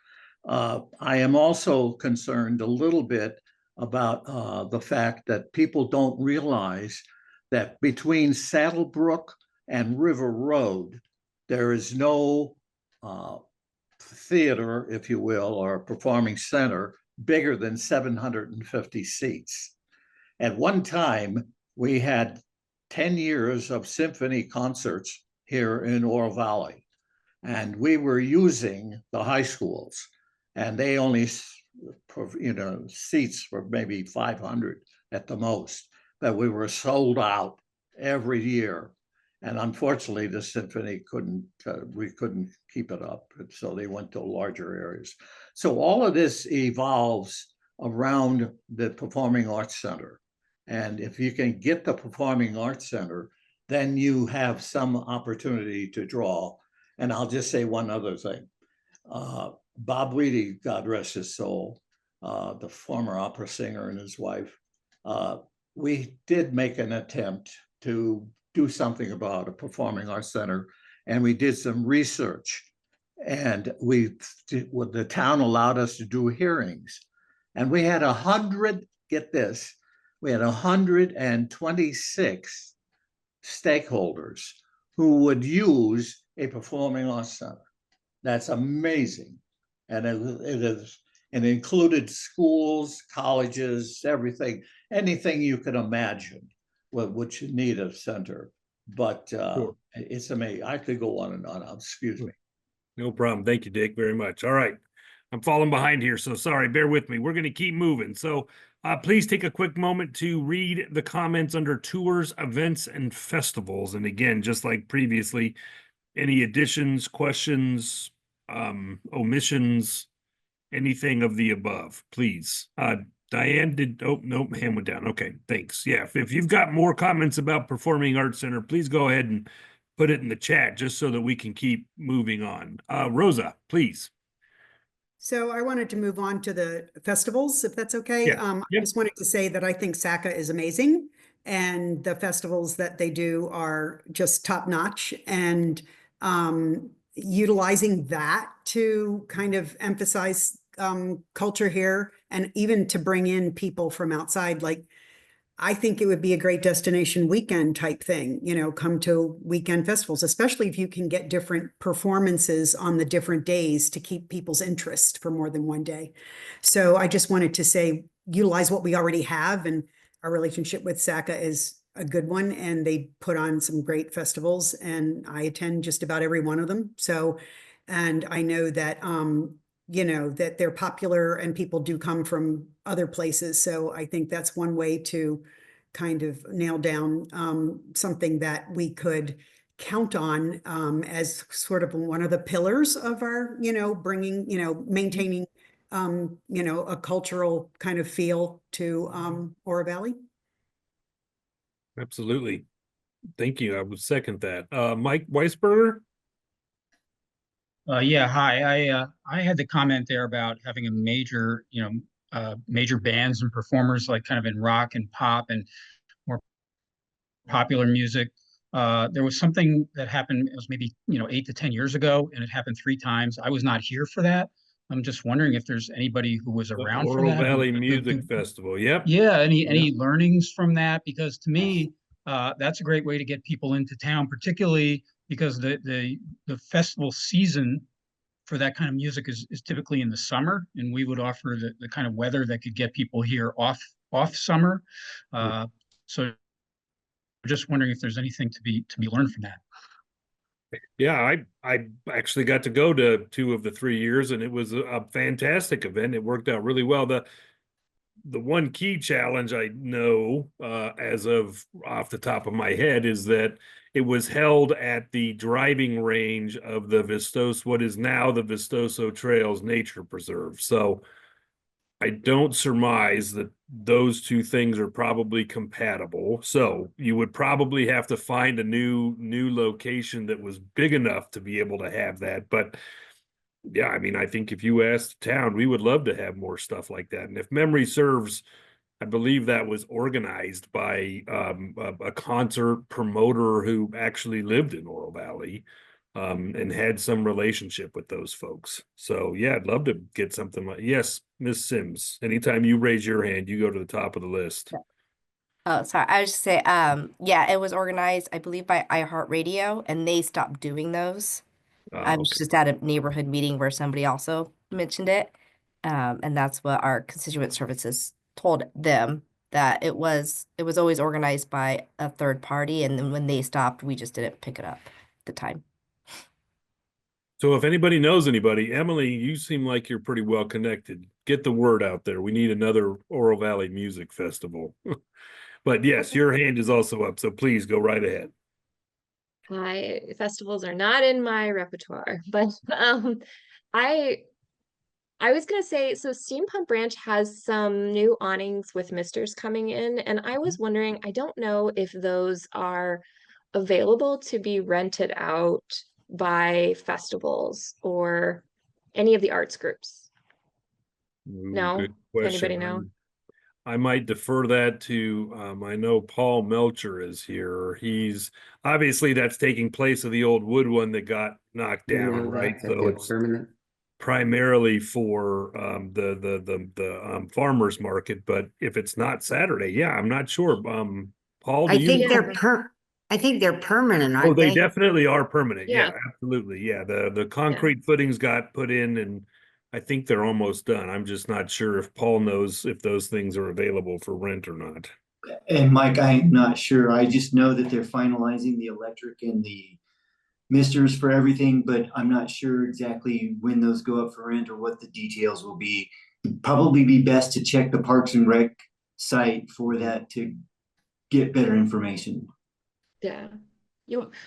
I am also concerned a little bit about the fact that people don't realize that between Saddlebrook and River Road, there is no theater, if you will, or performing center bigger than 750 seats. At one time, we had 10 years of symphony concerts here in Oro Valley, and we were using the high schools, and they only, seats for maybe 500 at the most, but we were sold out every year. And unfortunately, the symphony we couldn't keep it up. And so they went to larger areas. So all of this evolves around the Performing Arts Center. And if you can get the Performing Arts Center, then you have some opportunity to draw. And I'll just say one other thing. Bob Weedy, God rest his soul, the former opera singer, and his wife, we did make an attempt to do something about a Performing Arts Center, and we did some research, and the town allowed us to do hearings, and we had 100, get this, we had 126 stakeholders who would use a Performing Arts Center. That's amazing. And it included schools, colleges, everything, anything you could imagine which you need a center. But Sure. It's amazing. I could go on and on. Excuse me. No problem. Thank you, Dick, very much. All right. I'm falling behind here, so sorry. Bear with me. We're going to keep moving. So please take a quick moment to read the comments under tours, events, and festivals. And again, just like previously, any additions, questions, omissions, anything of the above, please. Diane no, hand went down. Okay, thanks. Yeah, if you've got more comments about Performing Arts Center, please go ahead and put it in the chat just so that we can keep moving on. Rosa, please. So I wanted to move on to the festivals, if that's okay. Yeah. I just wanted to say that I think SACA is amazing, and the festivals that they do are just top notch, and utilizing that to kind of emphasize culture here, and even to bring in people from outside. Like, I think it would be a great destination weekend type thing, come to weekend festivals, especially if you can get different performances on the different days to keep people's interest for more than one day. So I just wanted to say, utilize what we already have, and our relationship with SACA is a good one, and they put on some great festivals, and I attend just about every one of them. So, and I know that, that they're popular and people do come from other places. So I think that's one way to kind of nail down something that we could count on as sort of one of the pillars of our, bringing, maintaining, a cultural kind of feel to Oro Valley. Absolutely. Thank you. I would second that. Mike Weisberger? Yeah, hi. I had the comment there about having a major, major bands and performers, like kind of in rock and pop and more popular music. There was something that happened, it was maybe, 8 to 10 years ago, and it happened 3 times. I was not here for that. I'm just wondering if there's anybody who was around for Oro that. Valley Music Festival. Yep. Yeah, any learnings from that? Because to me, that's a great way to get people into town, particularly because the festival season for that kind of music is typically in the summer, and we would offer the kind of weather that could get people here off summer. So just wondering if there's anything to be learned from that. Yeah, I actually got to go to 2 of the 3 years, and it was a fantastic event. It worked out really well. The one key challenge I know as of off the top of my head is that it was held at the driving range of the Vistoso, what is now the Vistoso Trails Nature Preserve. So I don't surmise that those 2 things are probably compatible. So you would probably have to find a new location that was big enough to be able to have that. But yeah, I mean, I think if you asked town, we would love to have more stuff like that. And if memory serves, I believe that was organized by a concert promoter who actually lived in Oro Valley and had some relationship with those folks. So yeah, I'd love to get something like, yes, Miss Sims, anytime you raise your hand, you go to the top of the list. Oh, sorry. I was just say, yeah, it was organized, I believe, by iHeartRadio, and they stopped doing those. I was Okay. just at a neighborhood meeting where somebody also mentioned it. And that's what our constituent services told them, that it was always organized by a third party. And then when they stopped, we just didn't pick it up at the time. So if anybody knows anybody, Emily, you seem like you're pretty well connected. Get the word out there. We need another Oro Valley Music Festival. But yes, your hand is also up, so please go right ahead. Festivals are not in my repertoire, but I was gonna say, so Steampunk Branch has some new awnings with misters coming in, and I was wondering, I don't know if those are available to be rented out by festivals or any of the arts groups. No? Good Anybody question. know? I might defer that to, I know Paul Melcher is here. He's, obviously that's taking place of the old wood one that got knocked down, right? So it's Permanent. primarily for the farmer's market, but if it's not Saturday, yeah, I'm not sure. Paul, do I you? think Yeah. I think they're permanent, Oh, aren't they they? definitely are permanent. Yeah, Yeah. absolutely. Yeah, the concrete footings got put in and I think they're almost done. I'm just not sure if Paul knows if those things are available for rent or not. And Mike, I'm not sure. I just know that they're finalizing the electric and the misters for everything, but I'm not sure exactly when those go up for rent or what the details will be. It'd probably be best to check the Parks and Rec site for that to get better information. Yeah.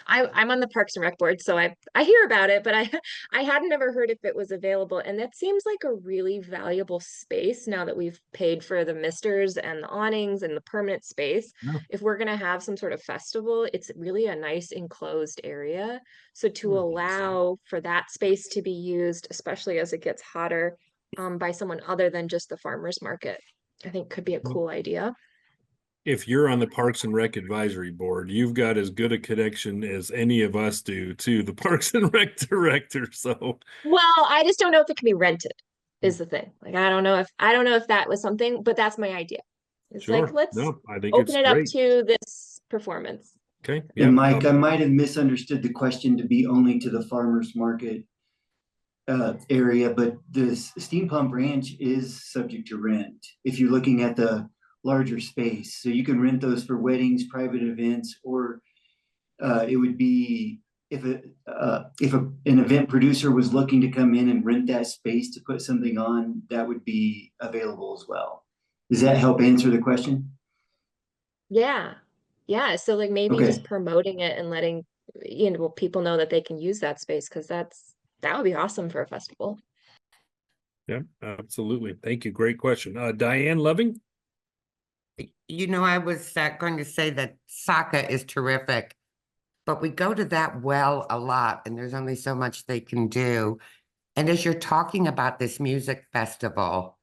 I'm on the Parks and Rec board, so I hear about it, but I hadn't ever heard if it was available. And that seems like a really valuable space now that we've paid for the misters and the awnings and the permanent space. Yeah. If we're gonna have some sort of festival, it's really a nice enclosed area. So to allow for that space to be used, especially as it gets hotter, by someone other than just the farmer's market, I think could be a cool idea. If you're on the Parks and Rec advisory board, you've got as good a connection as any of us do to the Parks and Rec director. So, Well, I just don't know if it can be rented, is the thing. Like, I don't know if that was something, but that's my idea. It's like, sure. let's No, I think open it's it up great. to this performance. Okay. And Mike, I might have misunderstood the question to be only to the farmer's market area, but the Steampunk Ranch is subject to rent if you're looking at the larger space. So you can rent those for weddings, private events, or it would be if an event producer was looking to come in and rent that space to put something on, that would be available as well. Does that help answer the question? Yeah. Yeah. So like maybe Okay. just promoting it and letting, people know that they can use that space, because that would be awesome for a festival. Yeah, absolutely. Thank you. Great question. Diane Loving? I was going to say that Saka is terrific, but we go to that well a lot and there's only so much they can do. And as you're talking about this music festival,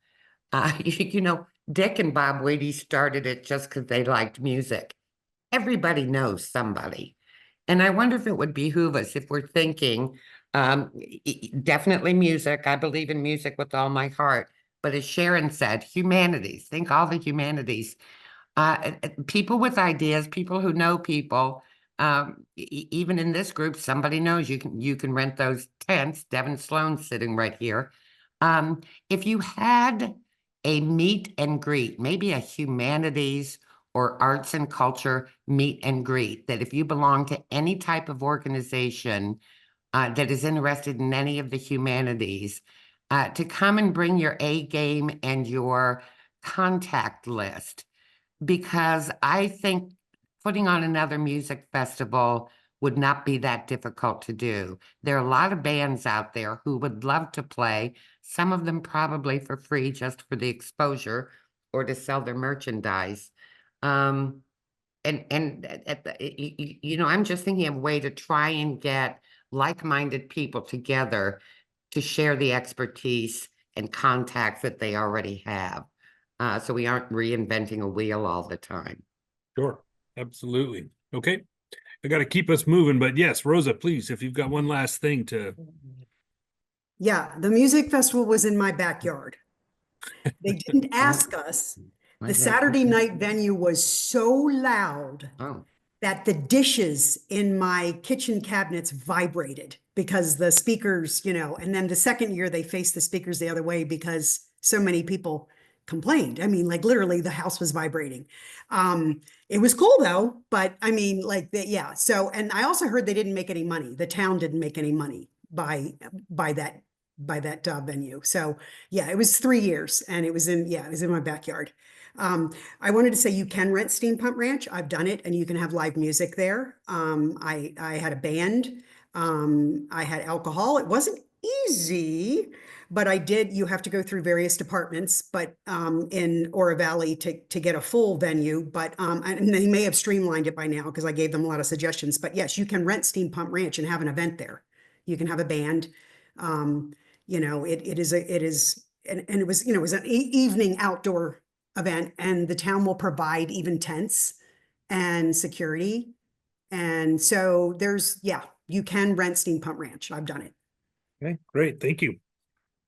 Dick and Bob Wadey started it just because they liked music. Everybody knows somebody. And I wonder if it would behoove us if we're thinking, definitely music. I believe in music with all my heart. But as Sharon said, humanities, think all the humanities. People with ideas, people who know people, even in this group, somebody knows you can rent those tents. Devin Sloan sitting right here. If you had a meet and greet, maybe a humanities or arts and culture meet and greet, that if you belong to any type of organization that is interested in any of the humanities, to come and bring your A game and your contact list. Because I think putting on another music festival would not be that difficult to do. There are a lot of bands out there who would love to play, some of them probably for free just for the exposure or to sell their merchandise. I'm just thinking of a way to try and get like-minded people together to share the expertise and contacts that they already have. So we aren't reinventing a wheel all the time. Sure. Absolutely. Okay. I got to keep us moving, but yes, Rosa, please, if you've got one last thing to. Yeah, the music festival was in my backyard. They didn't ask us. The Saturday night venue was so loud that the dishes in my kitchen cabinets vibrated because the speakers, and then the second year they faced the speakers the other way because so many people complained. I mean, like literally the house was vibrating. It was cool though, but I mean, yeah. So, and I also heard they didn't make any money. The town didn't make any money by that venue. So yeah, it was 3 years and it was in my backyard. I wanted to say you can rent Steam Pump Ranch. I've done it and you can have live music there. I had a band. I had alcohol. It wasn't easy, but you have to go through various departments, but in Oro Valley to get a full venue. But and they may have streamlined it by now because I gave them a lot of suggestions. But yes, you can rent Steam Pump Ranch and have an event there. You can have a band. You know, it is and it was, you know, it was an evening outdoor event, and the town will provide even tents and security. And so yeah, you can rent Steam Pump Ranch. I've done it. Okay, great. Thank you.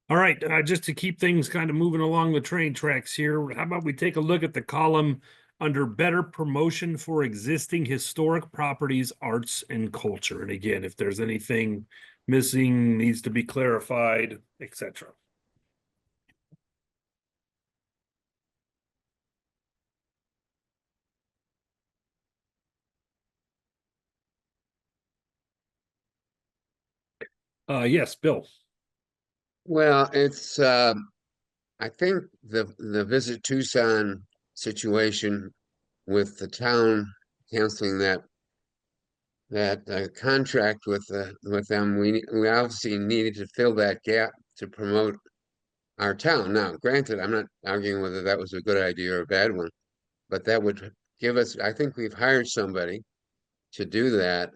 All right, just to keep things kind of moving along the train tracks here, how about we take a look at the column under better promotion for existing historic properties, arts, and culture. And again, if there's anything missing, needs to be clarified, etc. Yes, Bill. Well, it's I think the Visit Tucson situation with the town canceling that contract with them, we obviously needed to fill that gap to promote our town. Now, granted, I'm not arguing whether that was a good idea or a bad one, but that would give us, I think we've hired somebody to do that.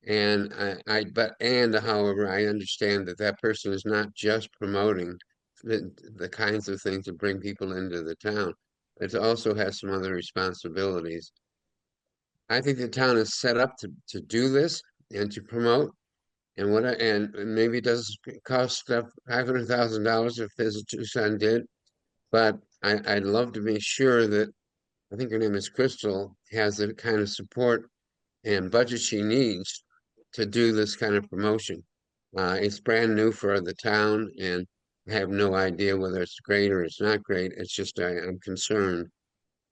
And however, I understand that that person is not just promoting the kinds of things that bring people into the town. It also has some other responsibilities. I think the town is set up to do this and to promote. And maybe it does cost $500,000 if Visit Tucson did, but I'd love to be sure that, I think her name is Crystal, has the kind of support and budget she needs to do this kind of promotion. It's brand new for the town, and I have no idea whether it's great or it's not great. It's just I'm concerned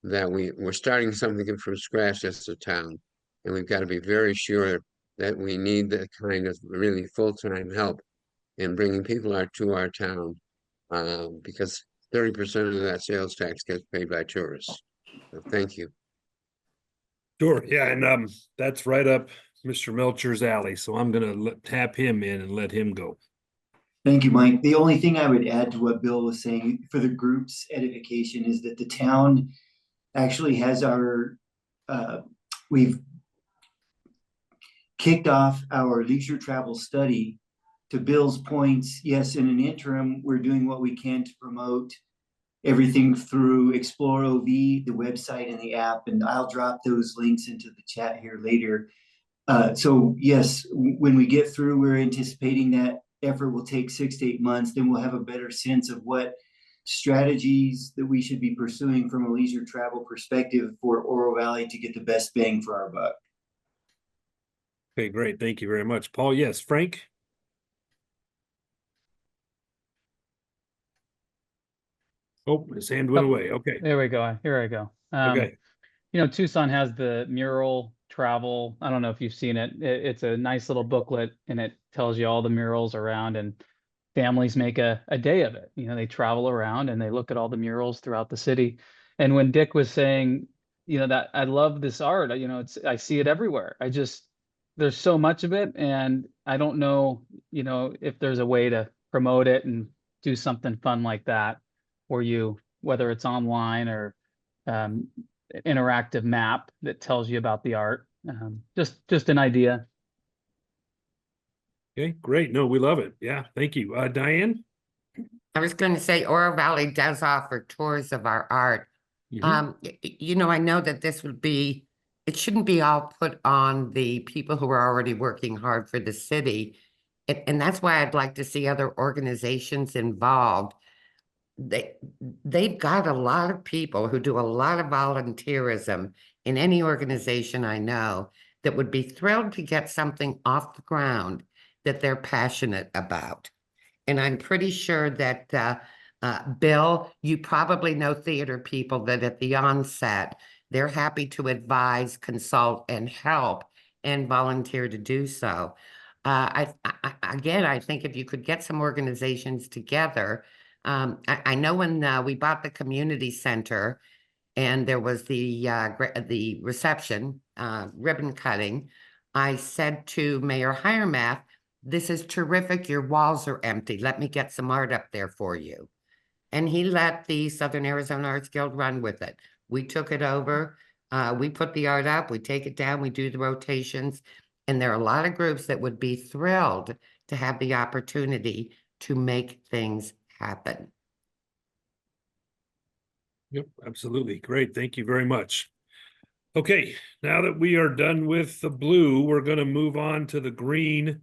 that we're starting something from scratch as a town, and we've got to be very sure that we need the kind of really full-time help in bringing people to our town, because 30% of that sales tax gets paid by tourists. So thank you. Sure. Yeah, and that's right up Mr. Melcher's alley. So I'm gonna tap him in and let him go. Thank you, Mike. The only thing I would add to what Bill was saying for the group's edification is that the town actually has we've kicked off our leisure travel study. To Bill's points, yes, in an interim, we're doing what we can to promote everything through Explore OV, the website and the app, and I'll drop those links into the chat here later. So yes, when we get through, we're anticipating that effort will take 6 to 8 months. Then we'll have a better sense of what strategies that we should be pursuing from a leisure travel perspective for Oro Valley to get the best bang for our buck. Okay, great. Thank you very much, Paul. Yes, Frank. Oh, his hand went away. Okay. There we go. Here I go. Okay. You know, Tucson has the mural travel. I don't know if you've seen it. It's a nice little booklet, and it tells you all the murals around, and families make a day of it. You know, they travel around and they look at all the murals throughout the city. And when Dick was saying, you know, that I love this art, you know, I see it everywhere. There's so much of it, and I don't know, you know, if there's a way to promote it and do something fun like that, where whether it's online or interactive map that tells you about the art. Just an idea. Okay, great. No, we love it. Yeah, thank you. Diane? I was going to say Oro Valley does offer tours of our art. You know, I know that it shouldn't be all put on the people who are already working hard for the city. And that's why I'd like to see other organizations involved. They've got a lot of people who do a lot of volunteerism in any organization I know that would be thrilled to get something off the ground that they're passionate about. And I'm pretty sure that Bill, you probably know theater people that at the onset, they're happy to advise, consult, and help and volunteer to do so. Again, I think if you could get some organizations together, I know when we bought the community center, and there was the reception, ribbon cutting, I said to Mayor Hiremath, "This is terrific. Your walls are empty. Let me get some art up there for you." And he let the Southern Arizona Arts Guild run with it. We took it over. We put the art up, we take it down, we do the rotations. And there are a lot of groups that would be thrilled to have the opportunity to make things happen. Yep, absolutely. Great. Thank you very much. Okay, now that we are done with the blue, we're going to move on to the green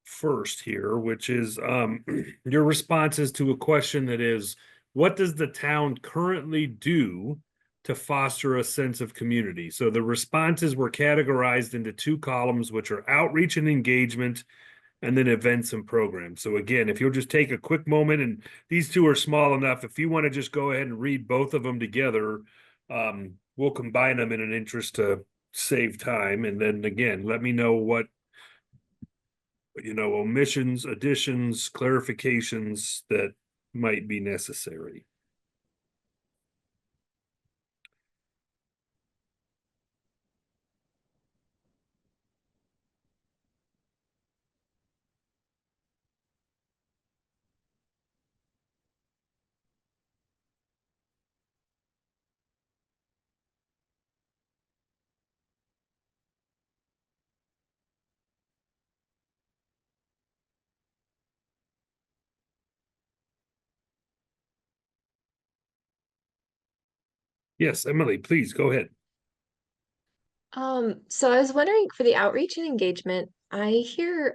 first here, which is your responses to a question that is, what does the town currently do to foster a sense of community? So the responses were categorized into two columns, which are outreach and engagement, and then events and programs. So again, if you'll just take a quick moment, and these two are small enough, if you want to just go ahead and read both of them together, we'll combine them in an interest to save time. And then again, let me know what, omissions, additions, clarifications that might be necessary. Yes, Emily, please go ahead. So I was wondering for the outreach and engagement, I hear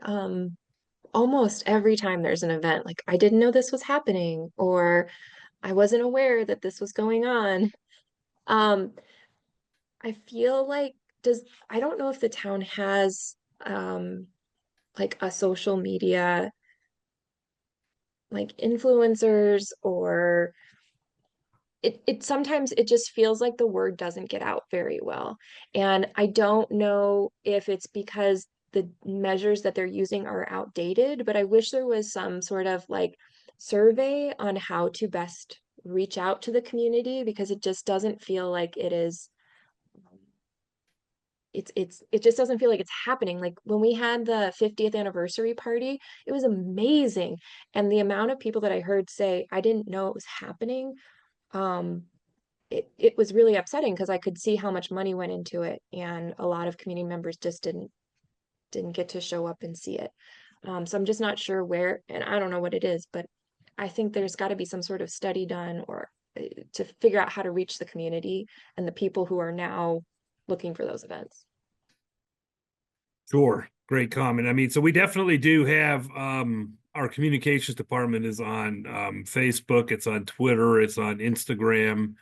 almost every time there's an event, like I didn't know this was happening, or I wasn't aware that this was going on. I feel like I don't know if the town has like a social media like influencers, or it sometimes it just feels like the word doesn't get out very well. And I don't know if it's because the measures that they're using are outdated, but I wish there was some sort of like survey on how to best reach out to the community, because it just doesn't feel like it is it just doesn't feel like it's happening. Like when we had the 50th anniversary party, it was amazing. And the amount of people that I heard say, I didn't know it was happening, it was really upsetting, because I could see how much money went into it, and a lot of community members just didn't get to show up and see it. So I'm just not sure where, and I don't know what it is, but I think there's got to be some sort of study done, or to figure out how to reach the community and the people who are now looking for those events. Sure. Great comment. I mean, so we definitely do have our communications department is on Facebook, it's on Twitter, it's on Instagram.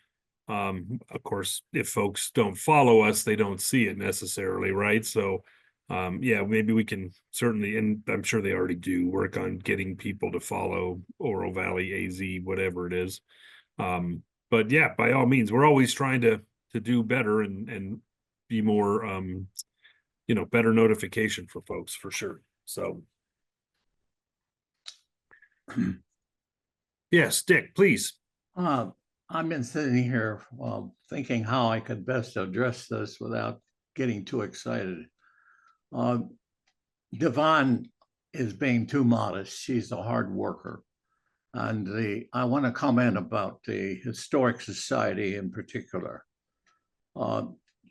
Of course, if folks don't follow us, they don't see it necessarily, right? So yeah, maybe we can certainly, and I'm sure they already do, work on getting people to follow Oro Valley AZ, whatever it is. But yeah, by all means, we're always trying to do better and be more better notification for folks, for sure. So yes, Dick, please. I've been sitting here thinking how I could best address this without getting too excited. Devon is being too modest. She's a hard worker. And I want to comment about the Historic Society in particular.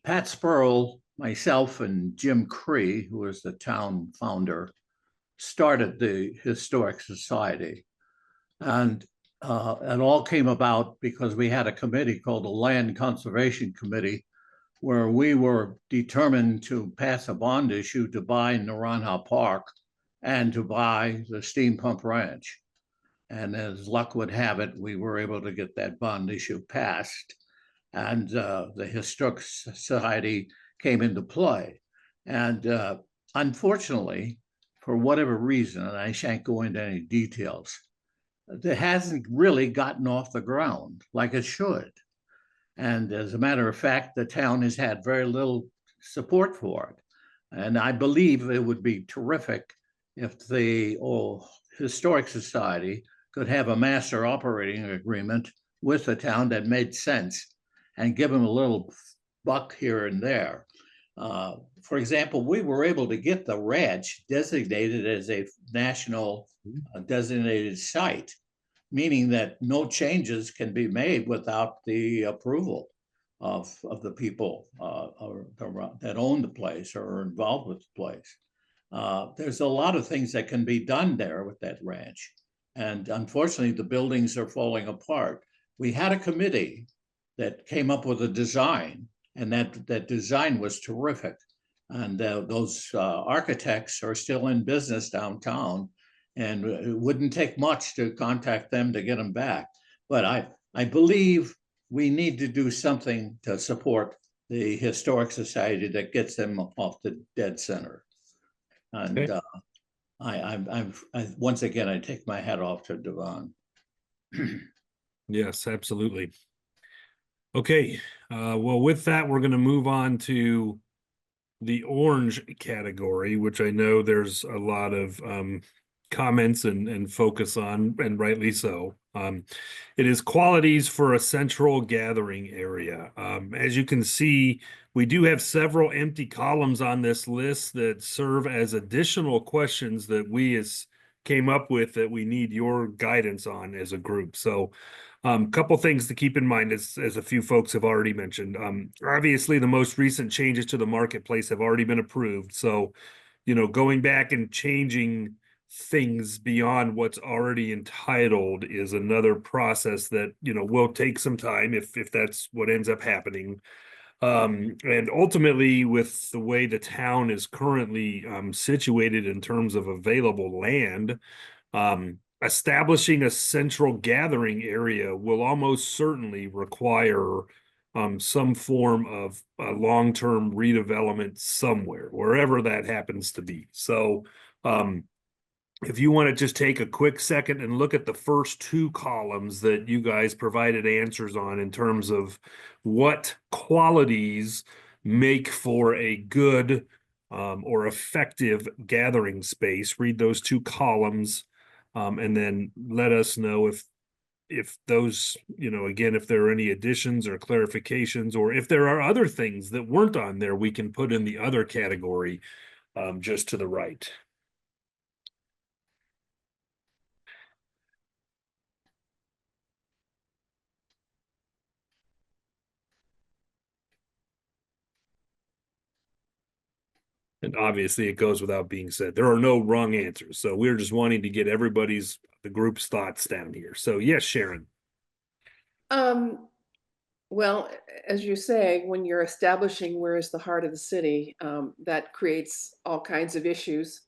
Pat Spurl, myself, and Jim Cree, who was the town founder, started the Historic Society. And it all came about because we had a committee called the Land Conservation Committee, where we were determined to pass a bond issue to buy Naranja Park and to buy the Steam Pump Ranch. And as luck would have it, we were able to get that bond issue passed. And the Historic Society came into play. And unfortunately, for whatever reason, and I shan't go into any details, it hasn't really gotten off the ground like it should. And as a matter of fact, the town has had very little support for it. And I believe it would be terrific if the Historic Society could have a master operating agreement with the town that made sense. and give them a little buck here and there. For example, we were able to get the ranch designated as a national designated site, meaning that no changes can be made without the approval of the people that own the place or are involved with the place. There's a lot of things that can be done there with that ranch. And unfortunately, the buildings are falling apart. We had a committee that came up with a design, and that design was terrific. And those architects are still in business downtown, and it wouldn't take much to contact them to get them back. But I believe we need to do something to support the Historic Society that gets them off the dead center. And Okay. once again, I take my hat off to Devon. Yes, absolutely. Okay, well, with that, we're going to move on to the orange category, which I know there's a lot of comments and focus on, and rightly so. It is qualities for a central gathering area. As you can see, we do have several empty columns on this list that serve as additional questions that we came up with that we need your guidance on as a group. So couple things to keep in mind as a few folks have already mentioned. Obviously, the most recent changes to the marketplace have already been approved. So, going back and changing things beyond what's already entitled is another process that, will take some time if that's what ends up happening. And ultimately, with the way the town is currently situated in terms of available land, establishing a central gathering area will almost certainly require some form of long-term redevelopment somewhere, wherever that happens to be. So if you want to just take a quick second and look at the first two columns that you guys provided answers on in terms of what qualities make for a good or effective gathering space, read those two columns and then let us know if those, again, if there are any additions or clarifications, or if there are other things that weren't on there, we can put in the other category just to the right. And obviously it goes without being said, there are no wrong answers. So we're just wanting to get the group's thoughts down here. So yes, Sharon. Well, as you say, when you're establishing where is the heart of the city, that creates all kinds of issues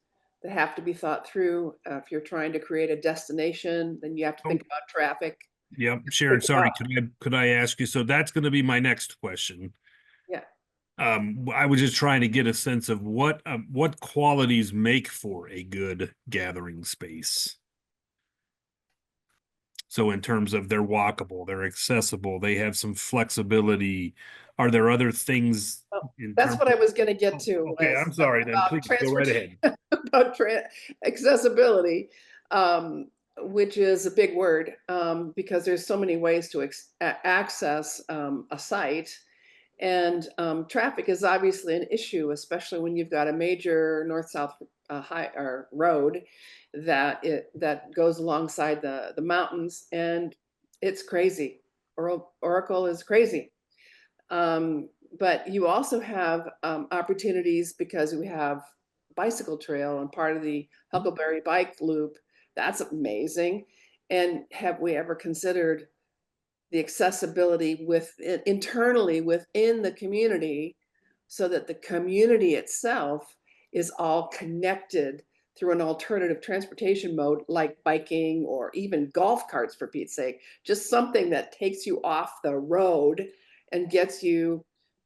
that have to be thought through. If you're trying to create a destination, then you have to think about traffic. Yep, Sharon, Think sorry, about- could I ask you? So that's going to be my next question. Yeah. I was just trying to get a sense of what qualities make for a good gathering space. So in terms of they're walkable, they're accessible, they have some flexibility. Are there other things? That's what I was going to get to. Okay, I'm sorry, then please go right ahead. About accessibility, which is a big word, because there's so many ways to access a site. And traffic is obviously an issue, especially when you've got a major north-south road that goes alongside the mountains, and it's crazy. Oracle is crazy. But you also have opportunities because we have bicycle trail and part of the Huckleberry bike loop. That's amazing. And have we ever considered the accessibility internally within the community, so that the community itself is all connected through an alternative transportation mode like biking or even golf carts, for Pete's sake, just something that takes you off the road and gets you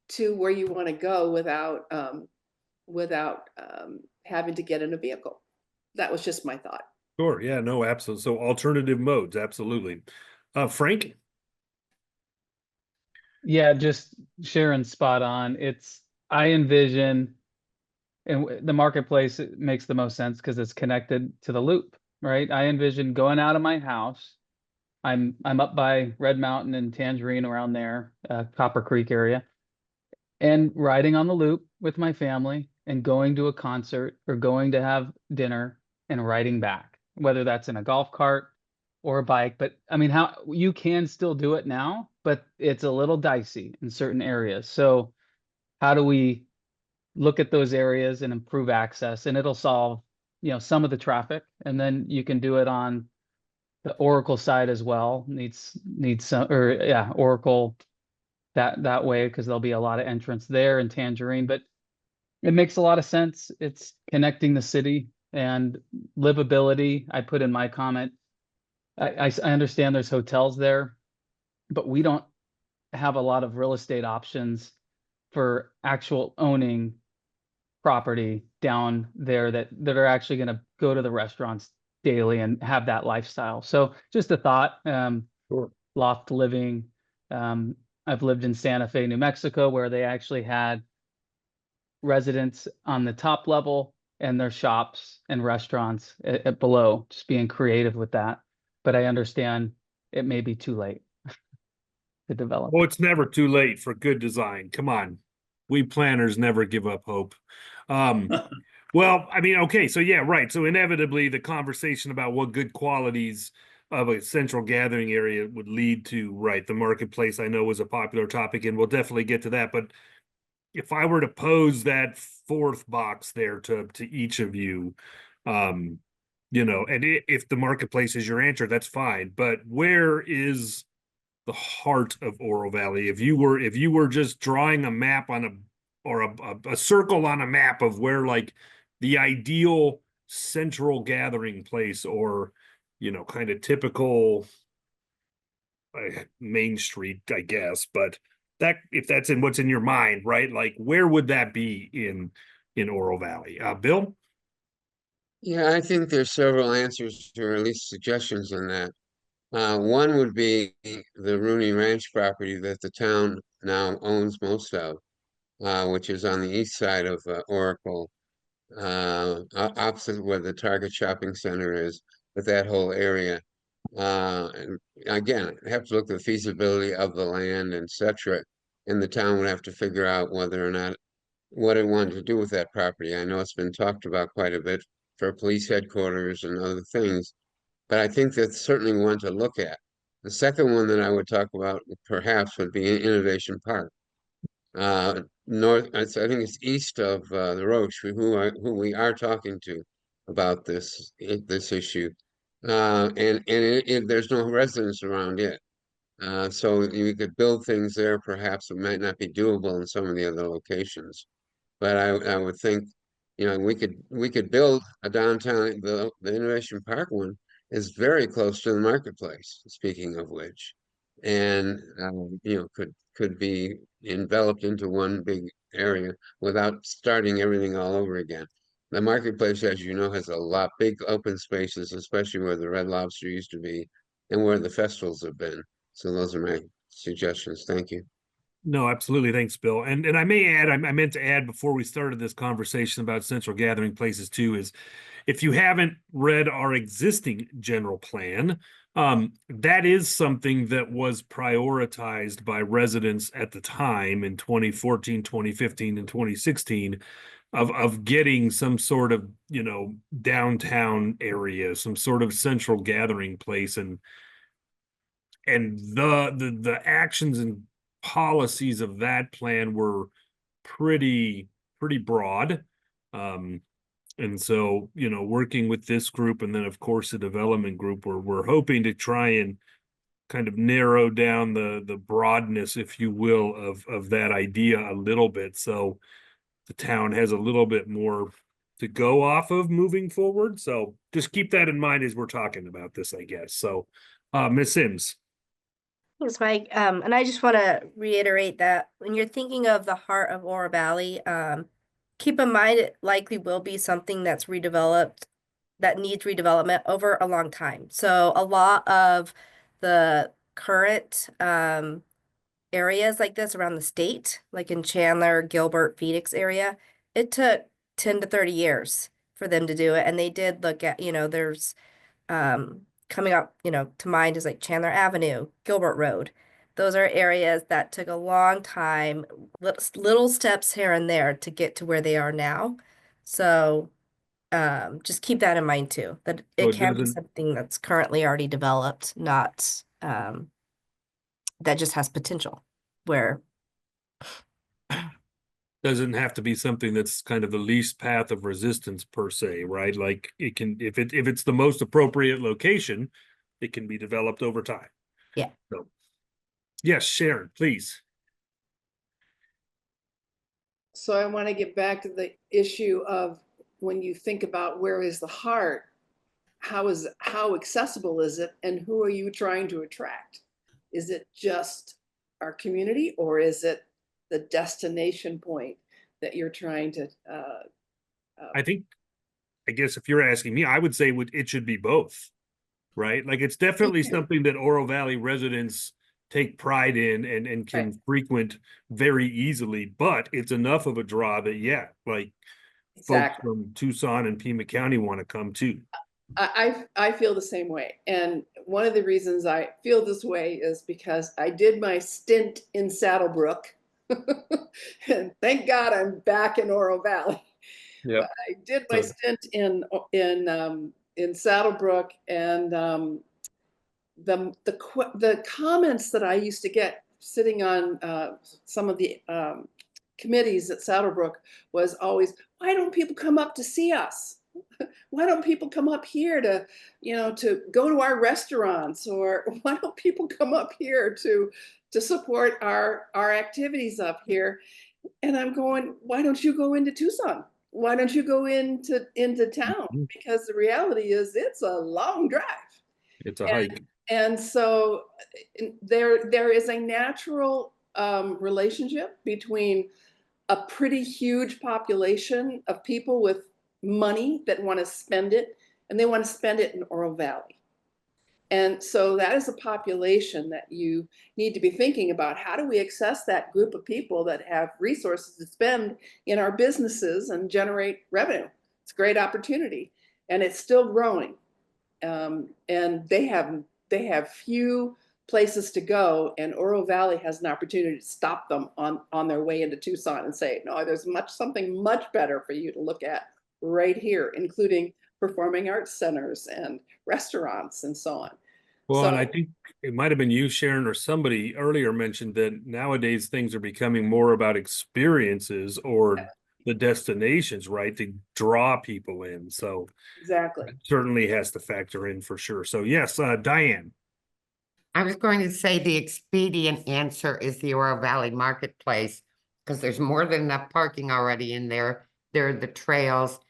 to where you want to go without having to get in a vehicle. That was just my thought. Sure, yeah, no, absolutely. So alternative modes, absolutely. Frank? Yeah, just Sharon's spot on. I envision, and the marketplace, it makes the most sense because it's connected to the loop, right? I envision going out of my house. I'm up by Red Mountain and Tangerine around there, Copper Creek area, and riding on the loop with my family and going to a concert or going to have dinner and riding back, whether that's in a golf cart or a bike. But I mean, how you can still do it now, but it's a little dicey in certain areas. So how do we look at those areas and improve access? And it'll solve, some of the traffic, and then you can do it on the Oracle side as well. Needs some, or yeah, Oracle that way, because there'll be a lot of entrance there in Tangerine. But it makes a lot of sense. It's connecting the city and livability. I put in my comment, I understand there's hotels there, but we don't have a lot of real estate options for actual owning property down there that are actually going to go to the restaurants daily and have that lifestyle. So just a thought. Sure. Loft living. I've lived in Santa Fe, New Mexico, where they actually had residents on the top level and their shops and restaurants at below, just being creative with that. But I understand it may be too late to develop. Well, it's never too late for good design. Come on. We planners never give up hope. Well, I mean, okay, so yeah, right. So inevitably the conversation about what good qualities of a central gathering area would lead to, right? The marketplace, I know, was a popular topic, and we'll definitely get to that. But if I were to pose that fourth box there to each of you, and if the marketplace is your answer, that's fine. But where is the heart of Oro Valley? If you were just drawing a map on a circle on a map of where, like, the ideal central gathering place, or kind of typical Main Street, I guess, but that, if that's in what's in your mind, right? Like, where would that be in Oro Valley? Bill? Yeah, I think there's several answers, or at least suggestions in that. One would be the Rooney Ranch property that the town now owns most of, which is on the east side of Oracle, opposite where the Target Shopping Center is, but that whole area. And again, I have to look at the feasibility of the land, etc. And the town would have to figure out whether or not what it wanted to do with that property. I know it's been talked about quite a bit for police headquarters and other things, but I think that's certainly one to look at. The second one that I would talk about perhaps would be Innovation Park. I think it's east of the Roche, who we are talking to about this issue, and there's no residents around it, so you could build things there. Perhaps it might not be doable in some of the other locations, but I would think, we could build a downtown. The Innovation Park one is very close to the marketplace. Speaking of which, and could be enveloped into one big area without starting everything all over again. The marketplace, as you know, has a lot big open spaces, especially where the Red Lobster used to be and where the festivals have been. So those are my suggestions. Thank you. No, absolutely. Thanks, Bill. And I may add, I meant to add before we started this conversation about central gathering places too, is if you haven't read our existing general plan, that is something that was prioritized by residents at the time in 2014, 2015, and 2016 of getting some sort of, downtown area, some sort of central gathering place, and the actions and policies of that plan were pretty broad. And so, working with this group, and then of course the development group, we're hoping to try and kind of narrow down the broadness, if you will, of that idea a little bit, so the town has a little bit more to go off of moving forward. So just keep that in mind as we're talking about this, I guess. So Ms. Sims. Thanks, Mike. And I just want to reiterate that when you're thinking of the heart of Oro Valley, keep in mind it likely will be something that's redeveloped, that needs redevelopment over a long time. So a lot of the current areas like this around the state, like in Chandler, Gilbert, Phoenix area, it took 10 to 30 years for them to do it. And they did look at, there's coming up, to mind is like Chandler Avenue, Gilbert Road. Those are areas that took a long time, little steps here and there to get to where they are now. So just keep that in mind too, that So it it can be doesn't- something that's currently already developed, not that just has potential where Doesn't have to be something that's kind of the least path of resistance per se, right? Like it can, if it's the most appropriate location, it can be developed over time. Yeah. So, yes, Sharon, please. So I want to get back to the issue of when you think about where is the heart, how accessible is it, and who are you trying to attract? Is it just our community, or is it the destination point that you're trying to I guess if you're asking me, I would say it should be both, right? Like it's definitely too. something that Oro Valley residents take pride in and can Right. frequent very easily, but it's enough of a draw that, yeah, like folks exactly? from Tucson and Pima County want to come too. I feel the same way. And one of the reasons I feel this way is because I did my stint in Saddlebrook. And thank God I'm back in Oro Valley. Yep. But I did my stint in Saddlebrook, and the comments that I used to get sitting on some of the committees at Saddlebrook was always, why don't people come up to see us? Why don't people come up here to go to our restaurants, or why don't people come up here to support our activities up here? And I'm going, why don't you go into Tucson? Why don't you go into town? Because the reality is it's a long drive. It's a hike. And so there is a natural relationship between a pretty huge population of people with money that want to spend it, and they want to spend it in Oro Valley. And so that is a population that you need to be thinking about. How do we access that group of people that have resources to spend in our businesses and generate revenue? It's a great opportunity, and it's still growing. And they have few places to go, and Oro Valley has an opportunity to stop them on their way into Tucson and say, no, there's something much better for you to look at right here, including performing arts centers and restaurants and so on. Well, So, and I think it might have been you, Sharon, or somebody earlier mentioned that nowadays things are becoming more about experiences or the destinations, right, to draw people in. So exactly. it certainly has to factor in for sure. So yes, Diane. I was going to say the expedient answer is the Oro Valley Marketplace, because there's more than enough parking already in there. There are the trails.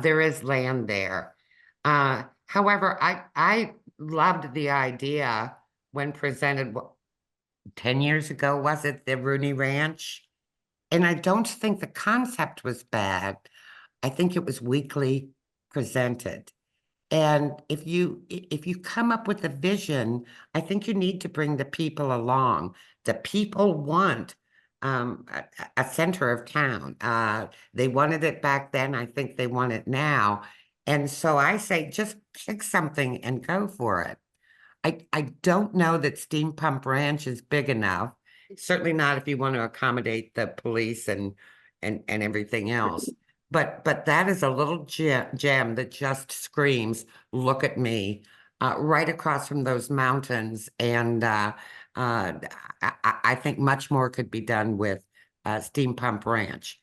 There is land there. However, I loved the idea when presented 10 years ago, was it, the Rooney Ranch? And I don't think the concept was bad. I think it was weakly presented. And if you come up with a vision, I think you need to bring the people along. The people want a center of town. They wanted it back then. I think they want it now. And so I say, just pick something and go for it. I don't know that Steam Pump Ranch is big enough. Certainly not if you want to accommodate the police and everything else. But that is a little gem that just screams, look at me, right across from those mountains. And I think much more could be done with Steam Pump Ranch.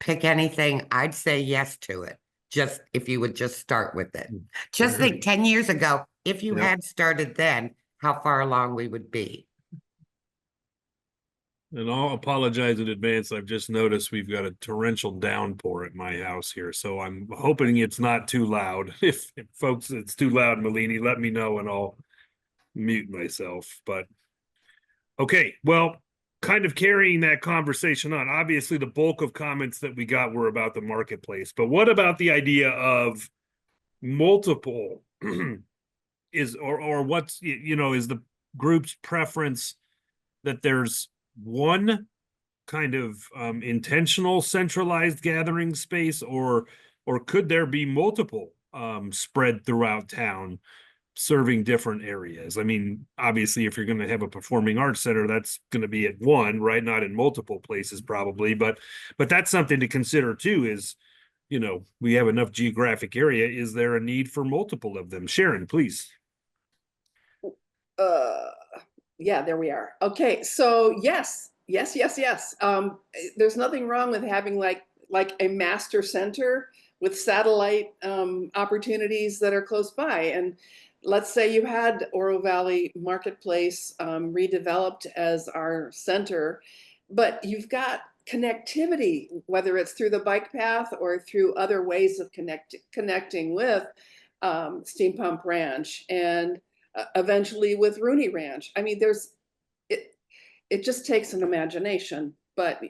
Pick anything, I'd say yes to it. Just if you would just start with it. Just think 10 years ago, if you Yep. had started then, how far along we would be. And I'll apologize in advance. I've just noticed we've got a torrential downpour at my house here, so I'm hoping it's not too loud. If folks, it's too loud, Malini, let me know and I'll mute myself. But okay, well, kind of carrying that conversation on. Obviously, the bulk of comments that we got were about the marketplace, but what about the idea of multiple is or what's is the group's preference that there's one kind of intentional centralized gathering space, or could there be multiple spread throughout town serving different areas. I mean, obviously, if you're going to have a performing arts center, that's going to be at one, right? Not in multiple places probably, but that's something to consider too, is, you know, we have enough geographic area. Is there a need for multiple of them? Sharon, please. Yeah, there we are. Okay, so yes. There's nothing wrong with having like a master center with satellite opportunities that are close by. And let's say you had Oro Valley Marketplace redeveloped as our center, but you've got connectivity, whether it's through the bike path or through other ways of connecting with Steam Pump Ranch and eventually with Rooney Ranch. I mean, it just takes an imagination, but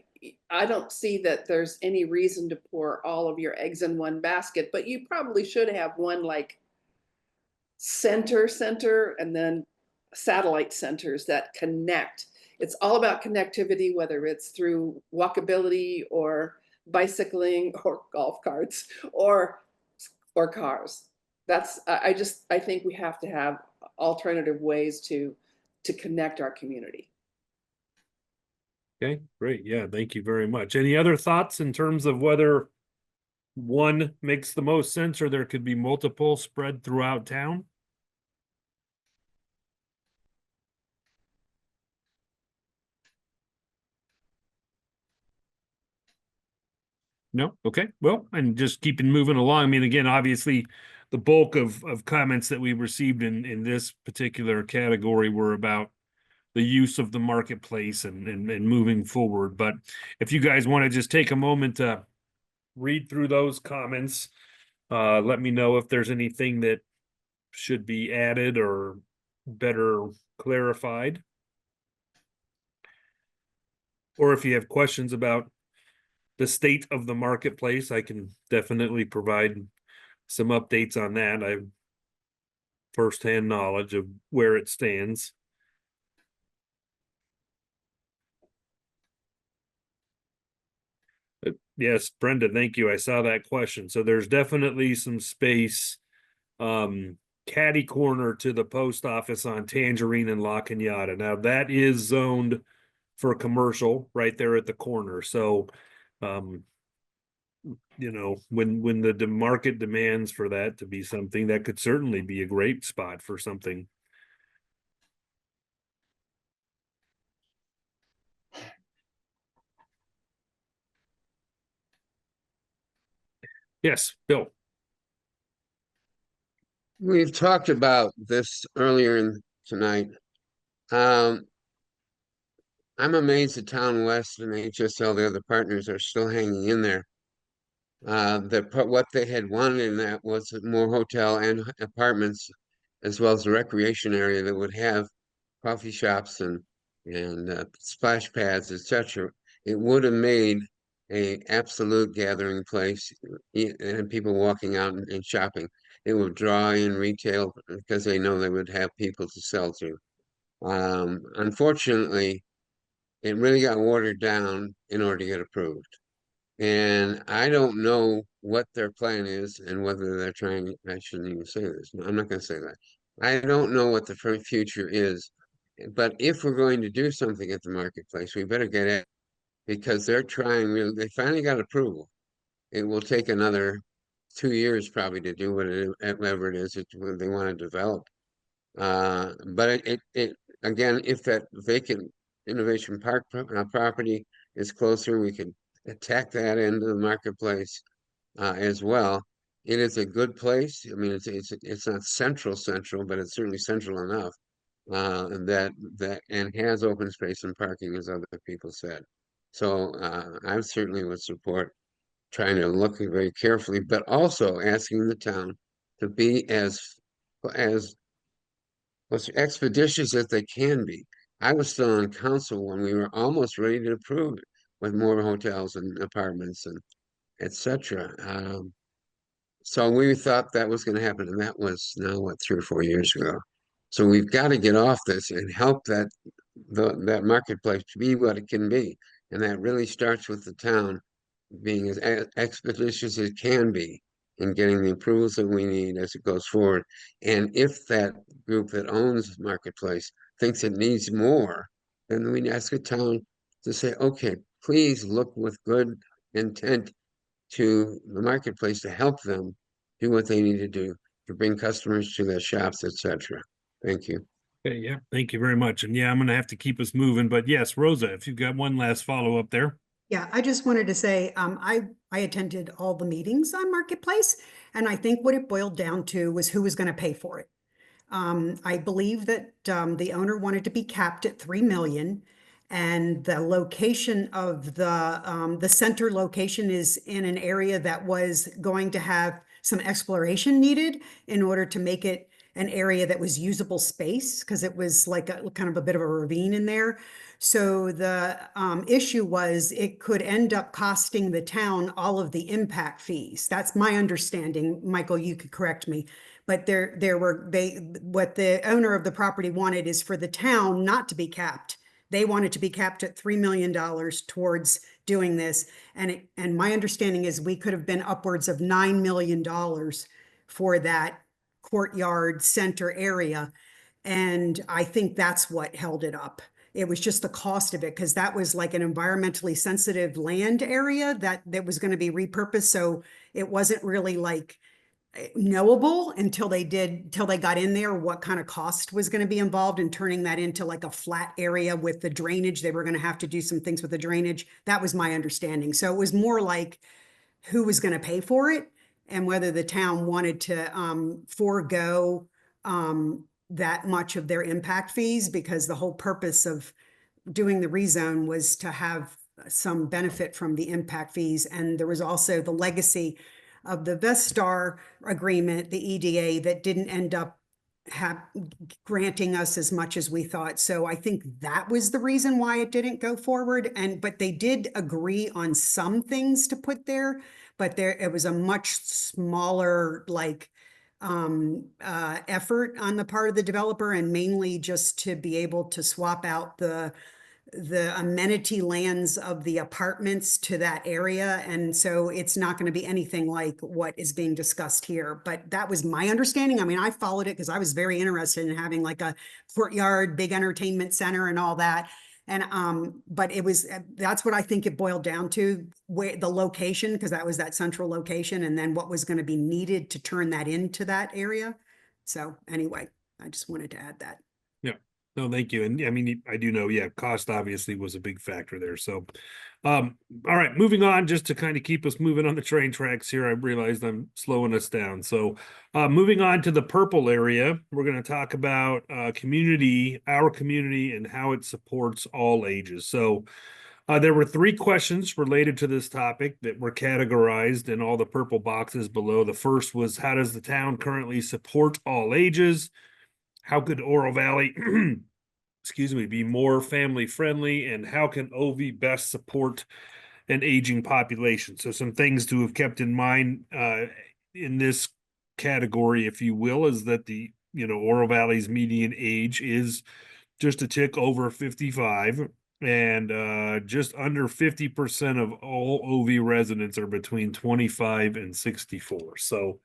I don't see that there's any reason to pour all of your eggs in one basket, but you probably should have one like center and then satellite centers that connect. It's all about connectivity, whether it's through walkability or bicycling or golf carts or cars. I think we have to have alternative ways to connect our community. Okay, great. Yeah, thank you very much. Any other thoughts in terms of whether one makes the most sense or there could be multiple spread throughout town? No? Okay. Well, and just keeping moving along. I mean, again, obviously the bulk of comments that we received in this particular category were about the use of the marketplace and moving forward. But if you guys want to just take a moment to read through those comments, let me know if there's anything that should be added or better clarified. Or if you have questions about the state of the marketplace, I can definitely provide some updates on that. I have firsthand knowledge of where it stands. Yes, Brenda, thank you. I saw that question. So there's definitely some space catty corner to the post office on Tangerine and La Cañada. Now that is zoned for commercial right there at the corner. So you know, when the market demands for that to be something, that could certainly be a great spot for something. Yes, Bill. We've talked about this earlier tonight. I'm amazed that Town West and HSL, the other partners, are still hanging in there. What they had wanted in that was more hotel and apartments, as well as a recreation area that would have coffee shops and splash pads, etc. It would have made a absolute gathering place and people walking out and shopping. It would draw in retail because they know they would have people to sell to. Unfortunately, it really got watered down in order to get approved. And I don't know what their plan is and whether they're trying, I shouldn't even say this. No, I'm not going to say that. I don't know what the future is, but if we're going to do something at the marketplace, we better get it because they're trying really, they finally got approval. It will take another 2 years probably to do whatever it is that they want to develop. But it again, if that vacant Innovation Park property is closer, we could attack that end of the marketplace as well. It is a good place. I mean, it's not central, but it's certainly central enough and has open space and parking, as other people said. So I certainly would support trying to look very carefully, but also asking the town to be as expeditious as they can be. I was still on council when we were almost ready to approve it with more hotels and apartments and etc. So we thought that was going to happen, and that was now what, 3 or 4 years ago. So we've got to get off this and help that marketplace to be what it can be, and that really starts with the town being as expeditious as it can be and getting the approvals that we need as it goes forward. And if that group that owns Marketplace thinks it needs more, then we ask the town to say, okay, please look with good intent to the Marketplace to help them do what they need to do to bring customers to their shops, etc. Thank you. Okay, yeah, thank you very much. And yeah, I'm gonna have to keep us moving, but yes, Rosa, if you've got one last follow-up there. Yeah, I just wanted to say, I attended all the meetings on Marketplace, and I think what it boiled down to was who was going to pay for it. I believe that the owner wanted to be capped at 3 million, and the location of the center location is in an area that was going to have some exploration needed in order to make it an area that was usable space, because it was like a kind of a bit of a ravine in there. So the issue was it could end up costing the town all of the impact fees. That's my understanding. Michael, you could correct me. But what the owner of the property wanted is for the town not to be capped. They wanted to be capped at $3 million towards doing this. And my understanding is we could have been upwards of $9 million for that courtyard center area. And I think that's what held it up. It was just the cost of it, because that was like an environmentally sensitive land area that was going to be repurposed. So it wasn't really like knowable until they got in there what kind of cost was going to be involved in turning that into like a flat area with the drainage. They were going to have to do some things with the drainage. That was my understanding. So it was more like who was going to pay for it and whether the town wanted to forego that much of their impact fees, because the whole purpose of doing the rezone was to have some benefit from the impact fees. And there was also the legacy of the Vestar agreement, the EDA, that didn't end up granting us as much as we thought. So I think that was the reason why it didn't go forward. But they did agree on some things to put there, but it was a much smaller effort on the part of the developer, and mainly just to be able to swap out the amenity lands of the apartments to that area. And so it's not going to be anything like what is being discussed here. But that was my understanding. I mean, I followed it because I was very interested in having like a courtyard, big entertainment center and all that. And but that's what I think it boiled down to, where the location, because that was that central location, and then what was going to be needed to turn that into that area. So anyway, I just wanted to add that. Yeah. No, thank you. And I mean, I do know, yeah, cost obviously was a big factor there. So, all right, moving on, just to kind of keep us moving on the train tracks here. I realized I'm slowing us down. So, moving on to the purple area, we're going to talk about our community, and how it supports all ages. So, there were 3 questions related to this topic that were categorized in all the purple boxes below. The first was, how does the town currently support all ages? How could Oro Valley, excuse me, be more family friendly? And how can OV best support an aging population? So some things to have kept in mind in this category, if you will, is that the, Oro Valley's median age is just a tick over 55. And just under 50% of all OV residents are between 25 and 64. So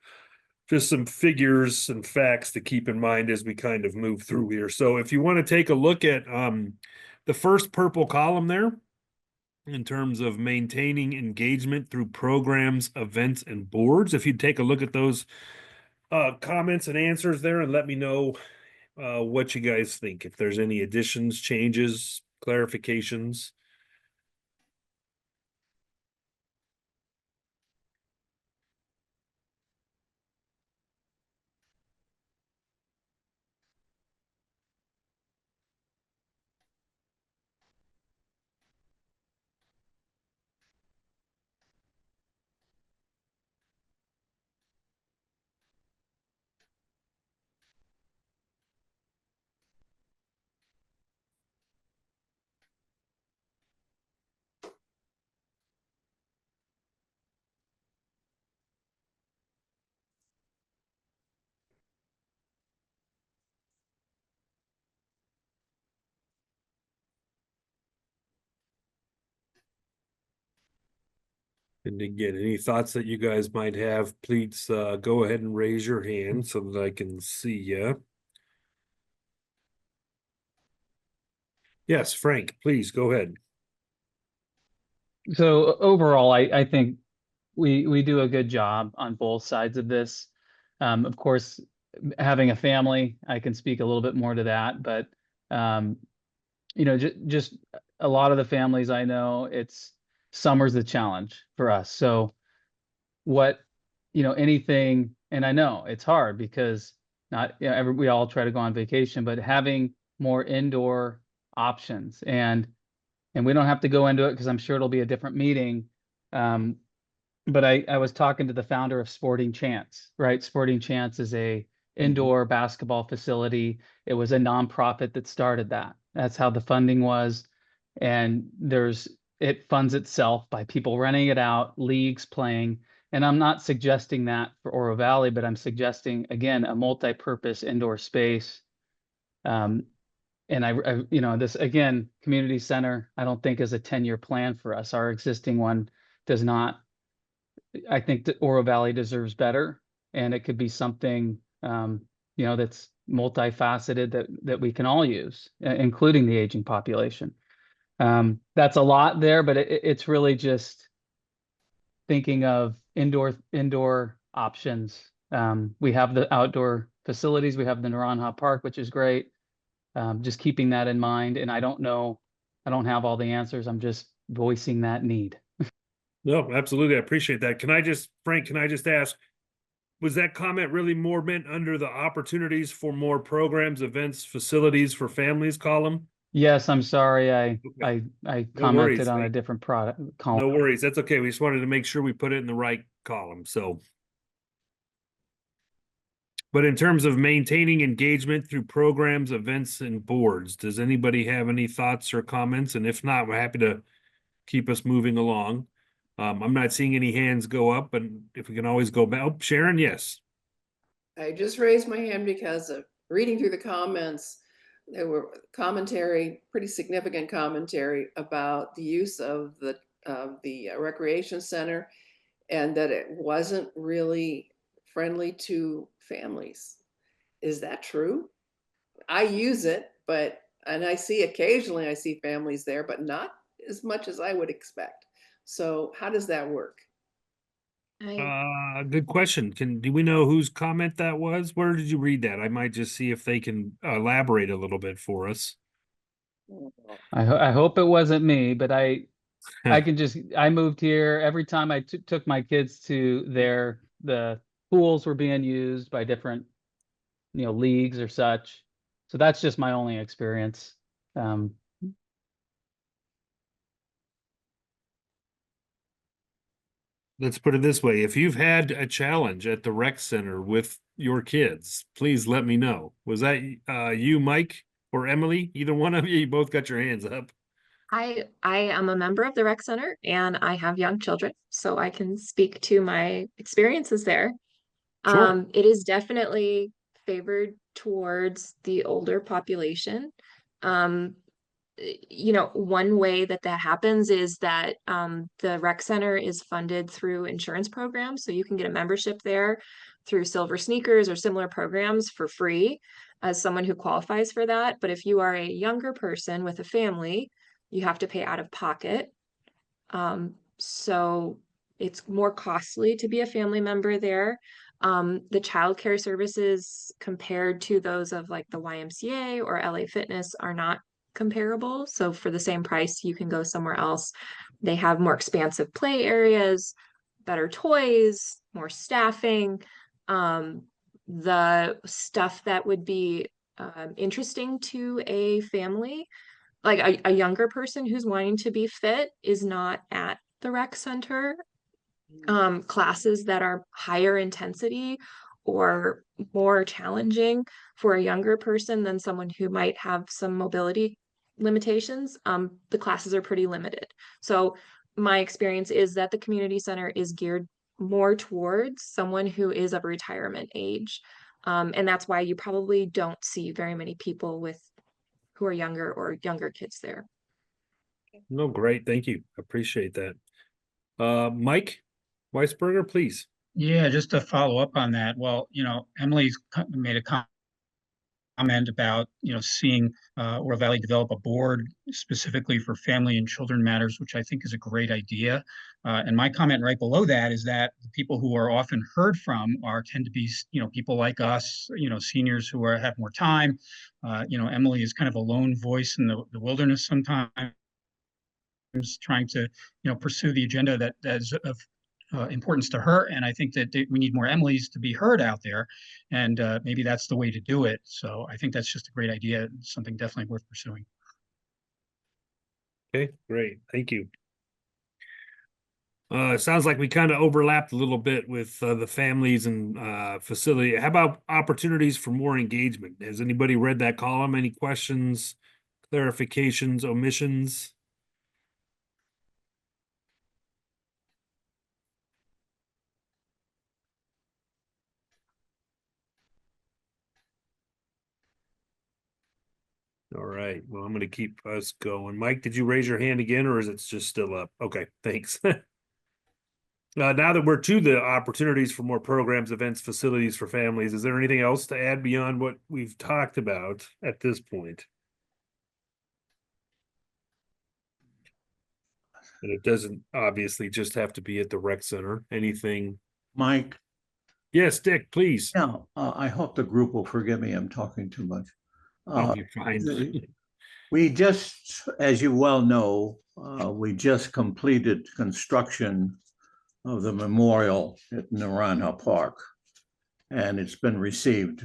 just some figures and facts to keep in mind as we kind of move through here. So if you want to take a look at the first purple column there, in terms of maintaining engagement through programs, events, and boards, if you take a look at those comments and answers there, and let me know what you guys think, if there's any additions, changes, clarifications. And again, any thoughts that you guys might have, please go ahead and raise your hand so that I can see you. Yes, Frank, please go ahead. So overall, I think we do a good job on both sides of this. Of course, having a family, I can speak a little bit more to that, but you know, just a lot of the families I know, it's summer's the challenge for us. So what, you know, anything, and I know it's hard because not, you know, we all try to go on vacation, but having more indoor options and we don't have to go into it because I'm sure it'll be a different meeting. But I was talking to the founder of Sporting Chance, right? Sporting Chance is a indoor basketball facility. It was a nonprofit that started that. That's how the funding was. And it funds itself by people renting it out, leagues playing. And I'm not suggesting that for Oro Valley, but I'm suggesting, again, a multi-purpose indoor space. And I, you know, this again, community center, I don't think is a 10-year plan for us. Our existing one does not. I think that Oro Valley deserves better, and it could be something, you know, that's multifaceted that we can all use, including the aging population. That's a lot there, but it's really just thinking of indoor options. We have the outdoor facilities. We have the Naranja Park, which is great. Just keeping that in mind. And I don't have all the answers. I'm just voicing that need. No, absolutely. I appreciate that. Frank, can I just ask, was that comment really more meant under the opportunities for more programs, events, facilities for families column? Yes, I'm sorry. I commented worries. on a different product column. No worries. That's okay. We just wanted to make sure we put it in the right column. So, but in terms of maintaining engagement through programs, events, and boards, does anybody have any thoughts or comments? And if not, we're happy to keep us moving along. I'm not seeing any hands go up, but if we can always go back. Oh, Sharon, yes. I just raised my hand because of reading through the comments. There were pretty significant commentary about the use of the recreation center, and that it wasn't really friendly to families. Is that true? I use it, and I see families there, but not as much as I would expect. So how does that work? Good question. Do we know whose comment that was? Where did you read that? I might just see if they can elaborate a little bit for us. I hope it wasn't me, but I moved here. Every time I took my kids to the pools were being used by different, you know, leagues or such. So that's just my only experience. Let's put it this way. If you've had a challenge at the rec center with your kids, please let me know. Was that you, Mike, or Emily? Either one of you both got your hands up. I am a member of the rec center and I have young children, so I can speak to my experiences there. Sure. It is definitely favored towards the older population. You know, one way that happens is that the rec center is funded through insurance programs. So you can get a membership there through Silver Sneakers or similar programs for free as someone who qualifies for that. But if you are a younger person with a family, you have to pay out of pocket. So it's more costly to be a family member there. The childcare services compared to those of like the YMCA or LA Fitness are not comparable. So for the same price, you can go somewhere else. They have more expansive play areas, better toys, more staffing. The stuff that would be interesting to a family, like a younger person who's wanting to be fit, is not at the rec center. Classes that are higher intensity or more challenging for a younger person than someone who might have some mobility limitations, the classes are pretty limited. So my experience is that the community center is geared more towards someone who is of retirement age. And that's why you probably don't see very many people who are younger or younger kids there. No, great. Thank you. Appreciate that. Mike Weisberger, please. Yeah, just to follow up on that. Well, Emily's made a comment about, seeing Oro Valley develop a board specifically for family and children matters, which I think is a great idea. And my comment right below that is that the people who are often heard from tend to be, people like us, seniors who have more time. Emily is kind of a lone voice in the wilderness sometimes, trying to, pursue the agenda that is of importance to her. And I think that we need more Emilys to be heard out there. And maybe that's the way to do it. So I think that's just a great idea. Something definitely worth pursuing. Okay, great. Thank you. It sounds like we kind of overlapped a little bit with the families and facility. How about opportunities for more engagement? Has anybody read that column? Any questions, clarifications, omissions? All right. Well, I'm going to keep us going. Mike, did you raise your hand again, or is it just still up? Okay, thanks. Now that we're to the opportunities for more programs, events, facilities for families, is there anything else to add beyond what we've talked about at this point? And it doesn't obviously just have to be at the rec center. Anything? Mike, Yes, Dick, please. yeah, I hope the group will forgive me. I'm talking too much. I'll be fine. We just, as you well know, we just completed construction of the memorial at Naranja Park, and it's been received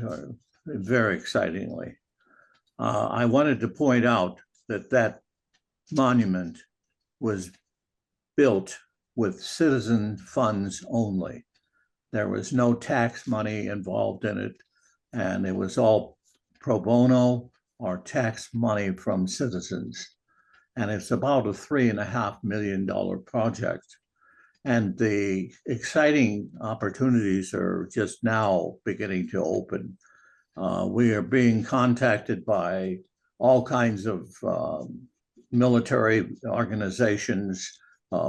very excitingly. I wanted to point out that that monument was built with citizen funds only. There was no tax money involved in it, and it was all pro bono or tax money from citizens. And it's about a $3.5 million project. And the exciting opportunities are just now beginning to open. We are being contacted by all kinds of military organizations,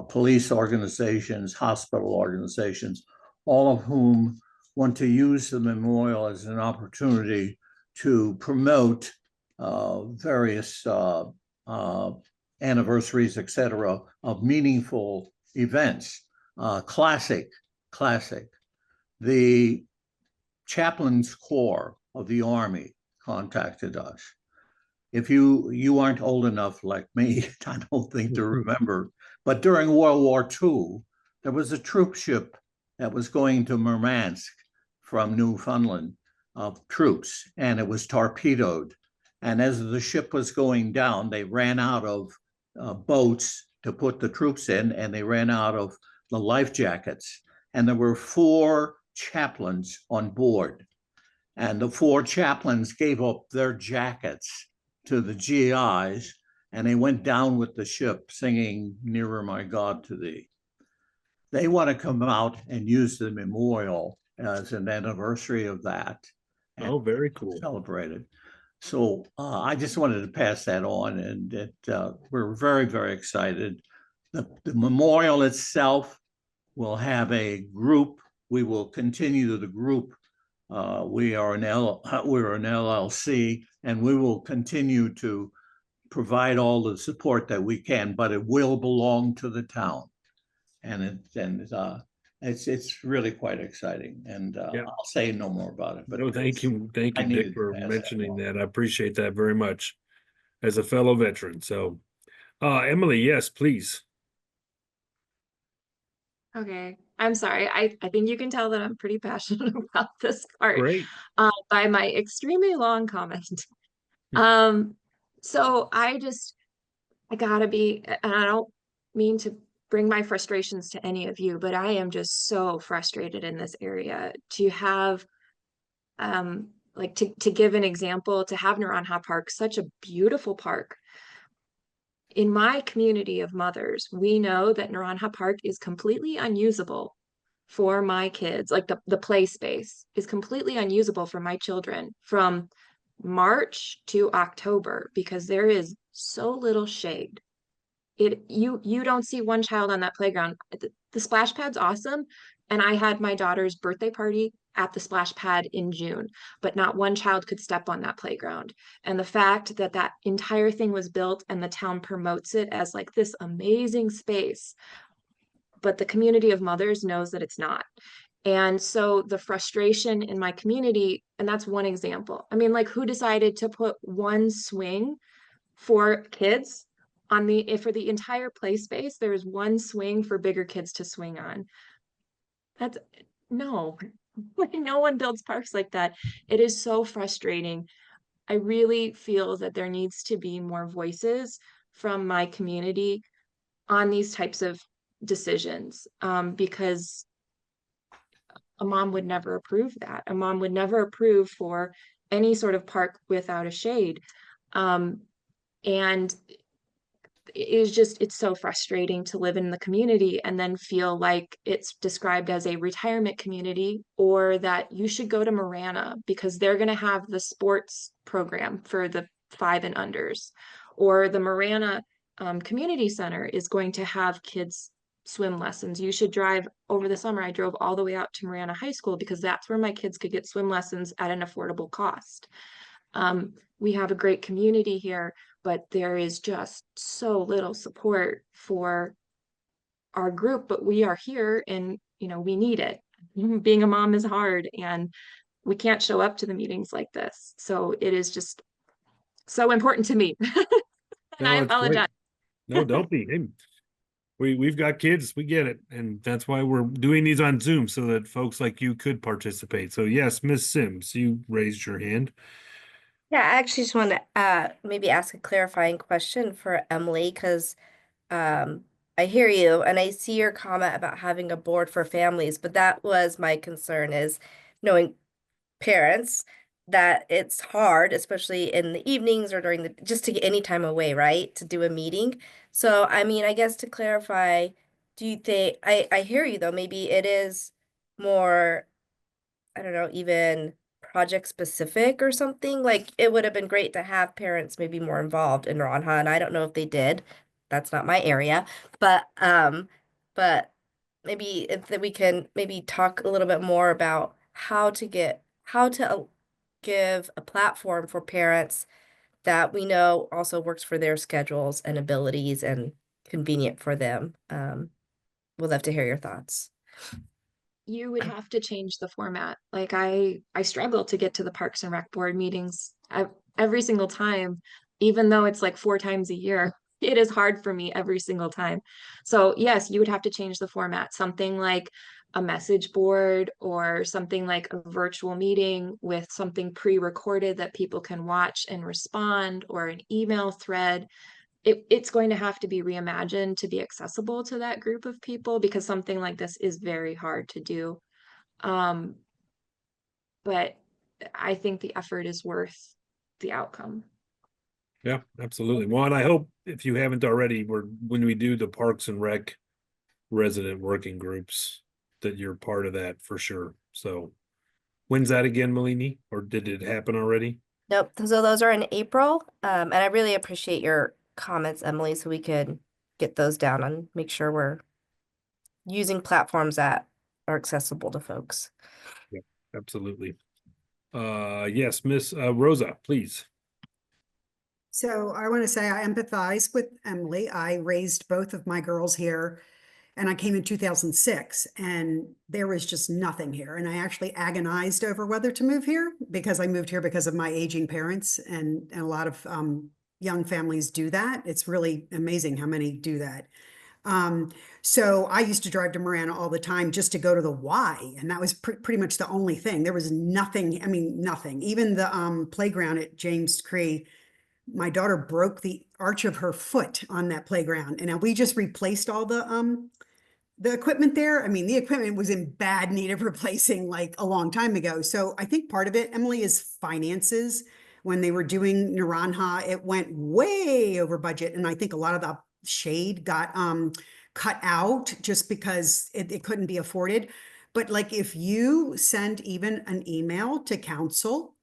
police organizations, hospital organizations, all of whom want to use the memorial as an opportunity to promote various anniversaries, et cetera, of meaningful events. Classic. The Chaplains Corps of the Army contacted us. If you aren't old enough like me, I don't think to remember, but during World War II, there was a troop ship that was going to Murmansk from Newfoundland of troops, and it was torpedoed. And as the ship was going down, they ran out of boats to put the troops in, and they ran out of the life jackets. And there were 4 chaplains on board. And the 4 chaplains gave up their jackets to the GIs, and they went down with the ship singing "Nearer My God to Thee." They want to come out and use the memorial as an anniversary of that. Oh, very cool. Celebrated. So I just wanted to pass that on, and we're very, very excited. The memorial itself will have a group. We will continue the group. We're an LLC, and we will continue to provide all the support that we can, but it will belong to the town. And it's really quite exciting. And I'll say no more about it. But no, thank you, Dick, for mentioning that. I appreciate that very much as a fellow veteran. So, Emily, yes, please. Okay, I'm sorry. I think you can tell that I'm pretty passionate about this part. Great. By my extremely long comment. So I gotta be, and I don't mean to bring my frustrations to any of you, but I am just so frustrated in this area to have, like to give an example, to have Naranja Park, such a beautiful park. In my community of mothers, we know that Naranja Park is completely unusable for my kids. Like the play space is completely unusable for my children from March to October because there is so little shade. you don't see one child on that playground. The splash pad's awesome. And I had my daughter's birthday party at the splash pad in June, but not one child could step on that playground. And the fact that that entire thing was built and the town promotes it as like this amazing space, but the community of mothers knows that it's not. And so the frustration in my community, and that's one example. I mean, like, who decided to put one swing for kids on for the entire play space? There's one swing for bigger kids to swing on. That's no, no one builds parks like that. It is so frustrating. I really feel that there needs to be more voices from my community on these types of decisions, because a mom would never approve that. A mom would never approve for any sort of park without a shade. And it's so frustrating to live in the community and then feel like it's described as a retirement community, or that you should go to Marana because they're going to have the sports program for the 5 and unders, or the Marana Community Center is going to have kids swim lessons. You should drive. Over the summer, I drove all the way out to Marana High School because that's where my kids could get swim lessons at an affordable cost. We have a great community here, but there is just so little support for our group, but we are here and, we need it. Being a mom is hard and we can't show up to the meetings like this. So it is just so important to me. And I No, it's great. apologize. No, don't be. Hey, we've got kids, we get it. And that's why we're doing these on Zoom so that folks like you could participate. So yes, Miss Sims, you raised your hand. Yeah, I actually just want to maybe ask a clarifying question for Emily, because I hear you and I see your comment about having a board for families, but that was my concern, is knowing parents that it's hard, especially in the evenings or during the, just to get any time away, right, to do a meeting. So, I mean, I guess to clarify, do you think, I hear you though, maybe it is more, I don't know, even project specific or something. Like, it would have been great to have parents maybe more involved in Ronha, and I don't know if they did. That's not my area, but maybe if we can maybe talk a little bit more about how to give a platform for parents that we know also works for their schedules and abilities and convenient for them. We'd love to hear your thoughts. You would have to change the format. Like I struggle to get to the Parks and Rec Board meetings every single time, even though it's like 4 times a year. It is hard for me every single time. So yes, you would have to change the format, something like a message board or something like a virtual meeting with something pre-recorded that people can watch and respond, or an email thread. It's going to have to be reimagined to be accessible to that group of people, because something like this is very hard to do. But I think the effort is worth the outcome. Yeah, absolutely. Well, and I hope, if you haven't already, when we do the Parks and Rec resident working groups, that you're part of that for sure. So when's that again, Malini? Or did it happen already? Nope. So those are in April. And I really appreciate your comments, Emily, so we could get those down and make sure we're using platforms that are accessible to folks. Yeah, absolutely. Yes, Miss Rosa, please. So I want to say I empathize with Emily. I raised both of my girls here, and I came in 2006, and there was just nothing here. And I actually agonized over whether to move here, because I moved here because of my aging parents, and a lot of young families do that. It's really amazing how many do that. So I used to drive to Marana all the time just to go to the Y, and that was pretty much the only thing. There was nothing, I mean, nothing. Even the playground at James Cree, my daughter broke the arch of her foot on that playground, and now we just replaced all the equipment there. I mean, the equipment was in bad need of replacing like a long time ago. So I think part of it, Emily, is finances. When they were doing Naranja, it went way over budget, and I think a lot of the shade got cut out just because it couldn't be afforded. But like, if you send even an email to council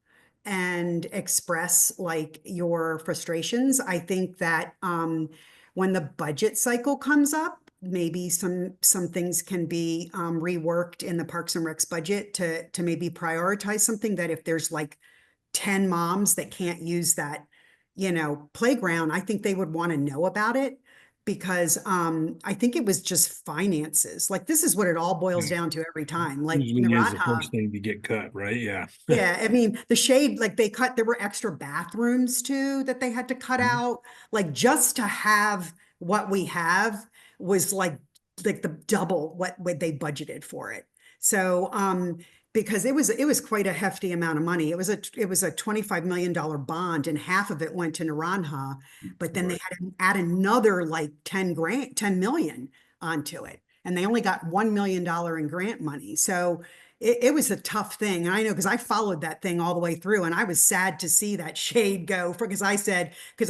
and express like your frustrations, I think that when the budget cycle comes up, maybe some things can be reworked in the Parks and Recs budget to maybe prioritize something that if there's like 10 moms that can't use that, playground, I think they would want to know about it because I think it was just finances. Like this is what it all boils Yeah. down to every time. Like Usually is the Naranja, first thing to get cut, right? Yeah. yeah, I mean, the shade, like there were extra bathrooms too that they had to cut out. Like just to have what we have was like the double what they budgeted for it. So, because it was quite a hefty amount of money. It was a $25 million bond and half of it went to Naranja, but then they had to add another like 10 million onto it. And they only got $1 million in grant money. So it was a tough thing. And I know because I followed that thing all the way through and I was sad to see that shade go because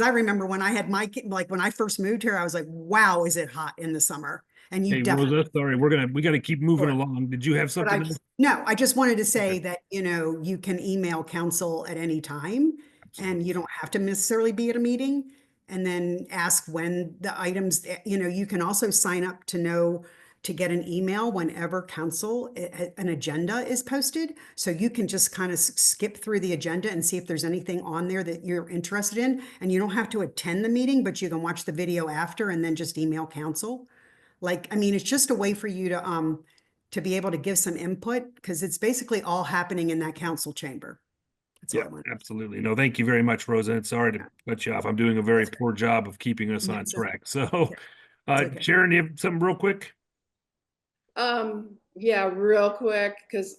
I remember when I had my kid, like when I first moved here, I was like, wow, is it hot in the summer? And you Hey, definitely. Rosa, sorry, we got to keep moving Sure. along. Did you have something else? No, I just wanted to say that, you can email council at any time and you don't have to necessarily be at a meeting and then ask when the items, you can also sign up to get an email whenever council, an agenda is posted. So you can just kind of skip through the agenda and see if there's anything on there that you're interested in. And you don't have to attend the meeting, but you can watch the video after and then just email council. Like, I mean, it's just a way for you to be able to give some input because it's basically all happening in that council chamber. That's all I Yeah, want. absolutely. No, thank you very much, Rosa. And sorry to cut you off. I'm doing a very poor job of keeping us on That's track. So, okay. Sharon, you have something real quick? Yeah, real quick, because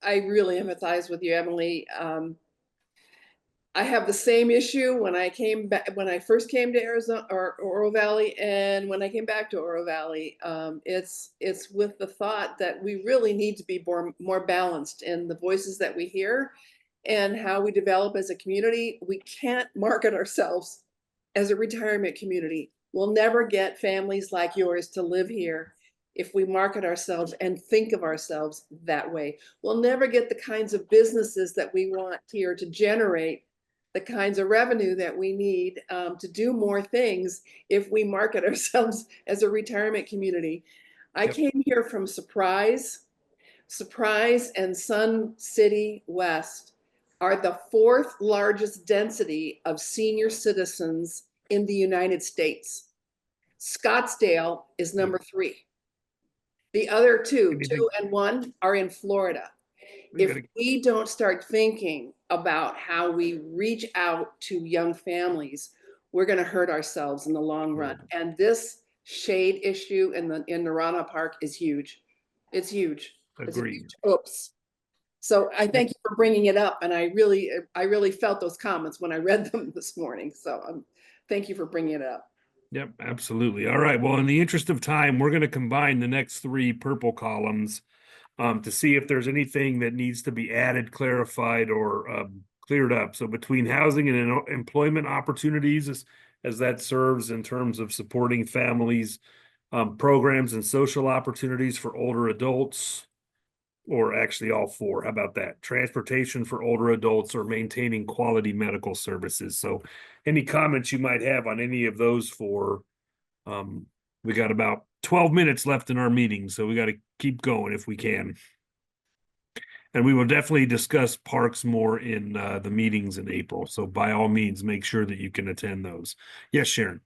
I really empathize with you, Emily. I have the same issue when I first came to Arizona or Oro Valley, and when I came back to Oro Valley. It's with the thought that we really need to be more balanced in the voices that we hear and how we develop as a community. We can't market ourselves as a retirement community. We'll never get families like yours to live here if we market ourselves and think of ourselves that way. We'll never get the kinds of businesses that we want here to generate the kinds of revenue that we need to do more things if we market ourselves as a retirement community. I came here from Surprise and Sun City West are the 4th largest density of senior citizens in the United States. Scottsdale is number 3. The other 2 and 1 are in Florida. If we don't start thinking about how we reach out to young families, we're going to hurt ourselves in the long run. And this shade issue in Naranja Park is huge. It's huge. Agreed. Oops. So I thank you for bringing it up. And I really felt those comments when I read them this morning. So thank you for bringing it up. Yep, absolutely. All right. Well, in the interest of time, we're going to combine the next 3 purple columns to see if there's anything that needs to be added, clarified, or cleared up. So between housing and employment opportunities, as that serves in terms of supporting families, programs and social opportunities for older adults, or actually all 4. How about that? Transportation for older adults or maintaining quality medical services. So any comments you might have on any of those 4, we got about 12 minutes left in our meeting, so we got to keep going if we can. And we will definitely discuss parks more in the meetings in April. So by all means, make sure that you can attend those. Yes, Sharon.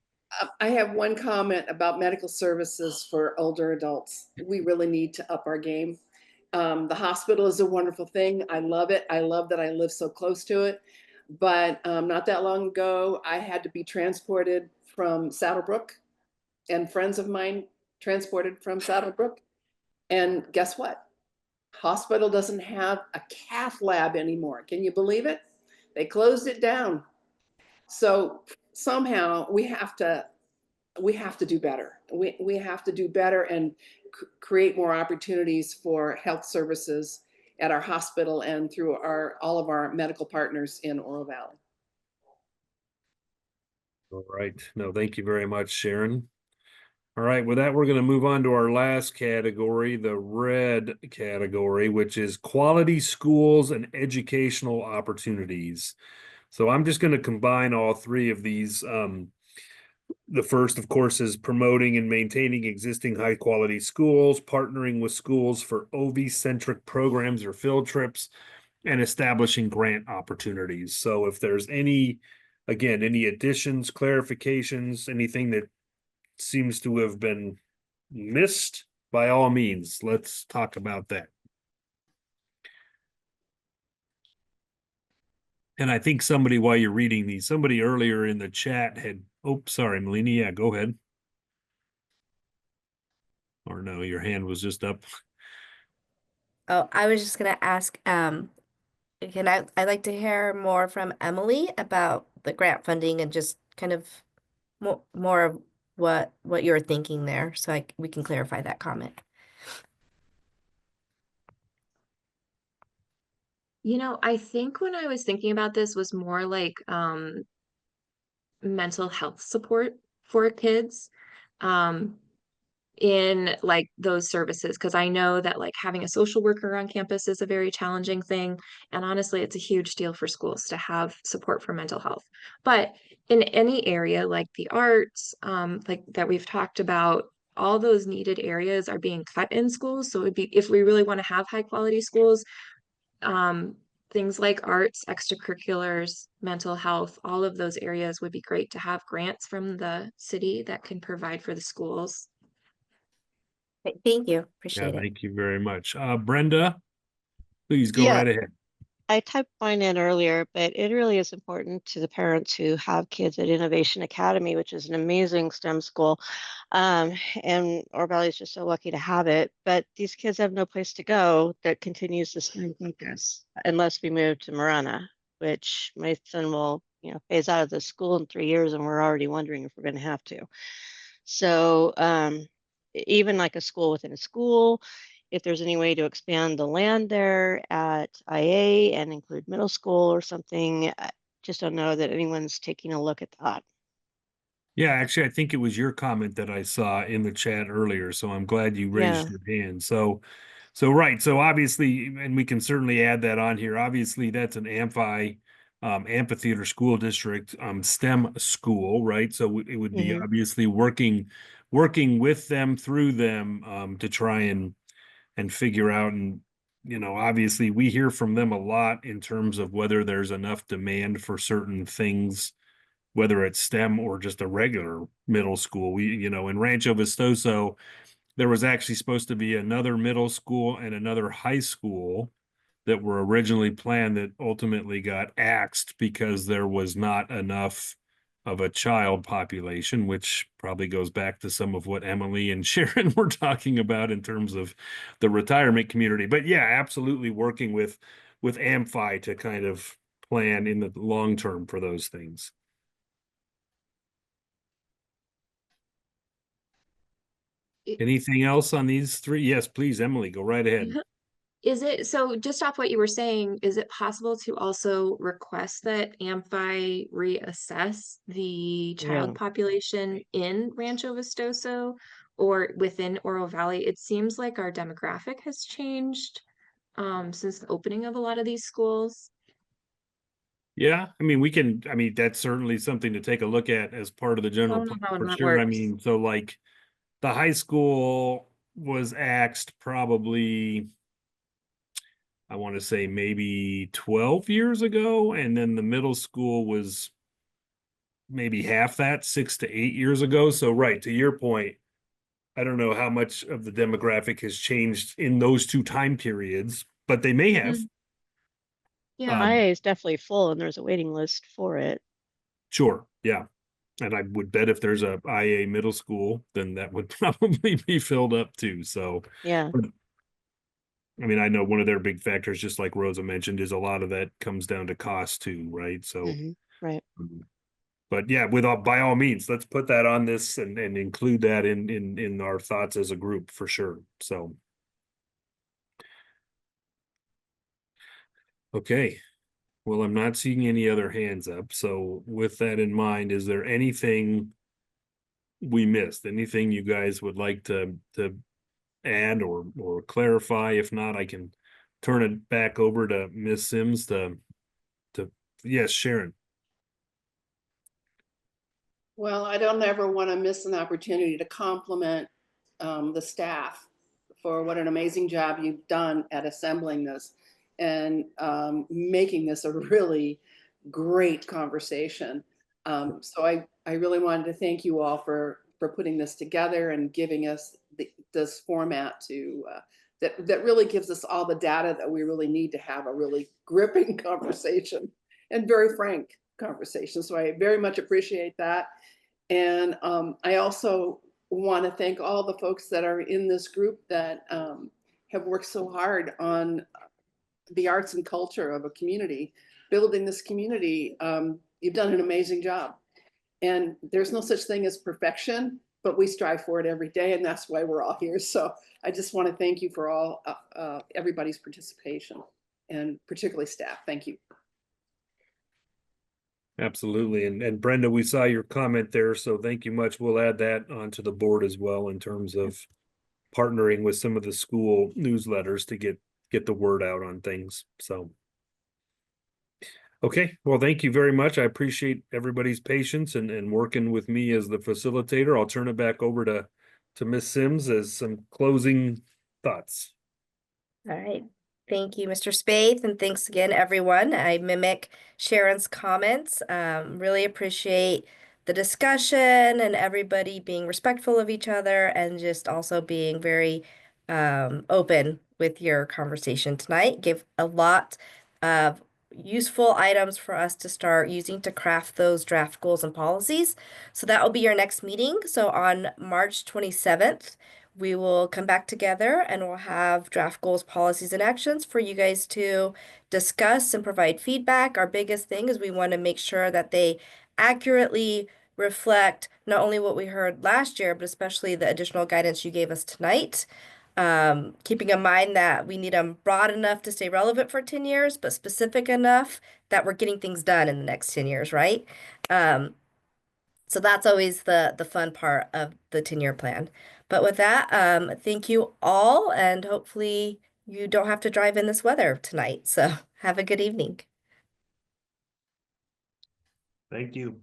I have one comment about medical services for older adults. We really need to up our game. The hospital is a wonderful thing. I love it. I love that I live so close to it. But not that long ago, I had to be transported from Saddlebrook, and friends of mine transported from Saddlebrook. And guess what? Hospital doesn't have a cath lab anymore. Can you believe it? They closed it down. So somehow we have to do better. We have to do better and create more opportunities for health services at our hospital and through all of our medical partners in Oro Valley. All right. No, thank you very much, Sharon. All right, with that, we're going to move on to our last category, the red category, which is quality schools and educational opportunities. So I'm just going to combine all 3 of these The first, of course, is promoting and maintaining existing high quality schools, partnering with schools for OV-centric programs or field trips, and establishing grant opportunities. So if there's any, again, any additions, clarifications, anything that seems to have been missed, by all means, let's talk about that. And I think somebody, while you're reading these, somebody earlier in the chat had, oh, sorry, Melina, yeah, go ahead. Or no, your hand was just up. Oh, I was just gonna ask, I'd like to hear more from Emily about the grant funding and just kind of more of what you're thinking there, so we can clarify that comment. You know, I think when I was thinking about this was more like mental health support for kids in like those services, because I know that like having a social worker on campus is a very challenging thing, and honestly it's a huge deal for schools to have support for mental health. But in any area like the arts, like that we've talked about, all those needed areas are being cut in schools. So it'd be, if we really want to have high quality schools, things like arts, extracurriculars, mental health, all of those areas would be great to have grants from the city that can provide for the schools. Thank you, Yeah, appreciate it. thank you very much. Brenda, please go right ahead. I typed mine in earlier, but it really is important to the parents who have kids at Innovation Academy, which is an amazing STEM school. And Oro Valley is just so lucky to have it. But these kids have no place to go that continues the STEM focus unless we move to Marana, which my son will, phase out of the school in 3 years, and we're already wondering if we're going to have to. So even like a school within a school, if there's any way to expand the land there at IA and include middle school or something, I just don't know that anyone's taking a look at that. Yeah, actually, I think it was your comment that I saw in the chat earlier, so I'm glad you raised your hand. So right, so obviously, and we can certainly add that on here. Obviously, that's an amphitheater school district, STEM school, right? So it would be obviously working with them, through them, to try and figure out. And obviously we hear from them a lot in terms of whether there's enough demand for certain things, whether it's STEM or just a regular middle school. We, in Rancho Vistoso, there was actually supposed to be another middle school and another high school that were originally planned that ultimately got axed because there was not enough of a child population, which probably goes back to some of what Emily and Sharon were talking about in terms of the retirement community. But yeah, absolutely working with Amphi to kind of plan in the long term for those things. Anything else on these three? Yes, please, Emily, go right ahead. Is it, so just off what you were saying, is it possible to also request that Amphi reassess the child population in Rancho Vistoso or within Oro Valley? It seems like our demographic has changed since the opening of a lot of these schools. Yeah, I mean, that's certainly something to take a look at as part of the general plan for sure. I mean, so like the high school was axed probably, I want to say maybe 12 years ago. And then the middle school was maybe half that, 6 to 8 years ago. So right, to your point, I don't know how much of the demographic has changed in those two time periods, but they may have. Yeah, IA is definitely full and there's a waiting list for it. Sure, yeah. And I would bet if there's a IA middle school, then that would probably be filled up too. So yeah. I mean, I know one of their big factors, just like Rosa mentioned, is a lot of that comes down to cost too, right? So, right. But yeah, by all means, let's put that on this and include that in our thoughts as a group for sure. So, okay. Well, I'm not seeing any other hands up. So with that in mind, is there anything we missed? Anything you guys would like to add or clarify? If not, I can turn it back over to Ms. Sims to yes, Sharon. Well, I don't ever want to miss an opportunity to compliment the staff for what an amazing job you've done at assembling this and making this a really great conversation. So I really wanted to thank you all for putting this together and giving us this format to that really gives us all the data that we really need to have a really gripping conversation and very frank conversation. So I very much appreciate that. And I also want to thank all the folks that are in this group that have worked so hard on the arts and culture of a community, building this community. You've done an amazing job. And there's no such thing as perfection, but we strive for it every day. And that's why we're all here. So I just want to thank you for all everybody's participation and particularly staff. Thank you. Absolutely. And Brenda, we saw your comment there, so thank you much. We'll add that onto the board as well in terms of partnering with some of the school newsletters to get the word out on things. So, okay, well, thank you very much. I appreciate everybody's patience and working with me as the facilitator. I'll turn it back over to Ms. Sims as some closing thoughts. All right. Thank you, Mr. Spaeth, and thanks again, everyone. I mimic Sharon's comments. Really appreciate the discussion and everybody being respectful of each other and just also being very open with your conversation tonight. Give a lot of useful items for us to start using to craft those draft goals and policies. So that will be your next meeting. So on March 27th, we will come back together and we'll have draft goals, policies, and actions for you guys to discuss and provide feedback. Our biggest thing is we want to make sure that they accurately reflect not only what we heard last year, but especially the additional guidance you gave us tonight. Keeping in mind that we need them broad enough to stay relevant for 10 years, but specific enough that we're getting things done in the next 10 years, right? So that's always the fun part of the 10-year plan. But with that, thank you all, and hopefully you don't have to drive in this weather tonight. So have a good evening. Thank you.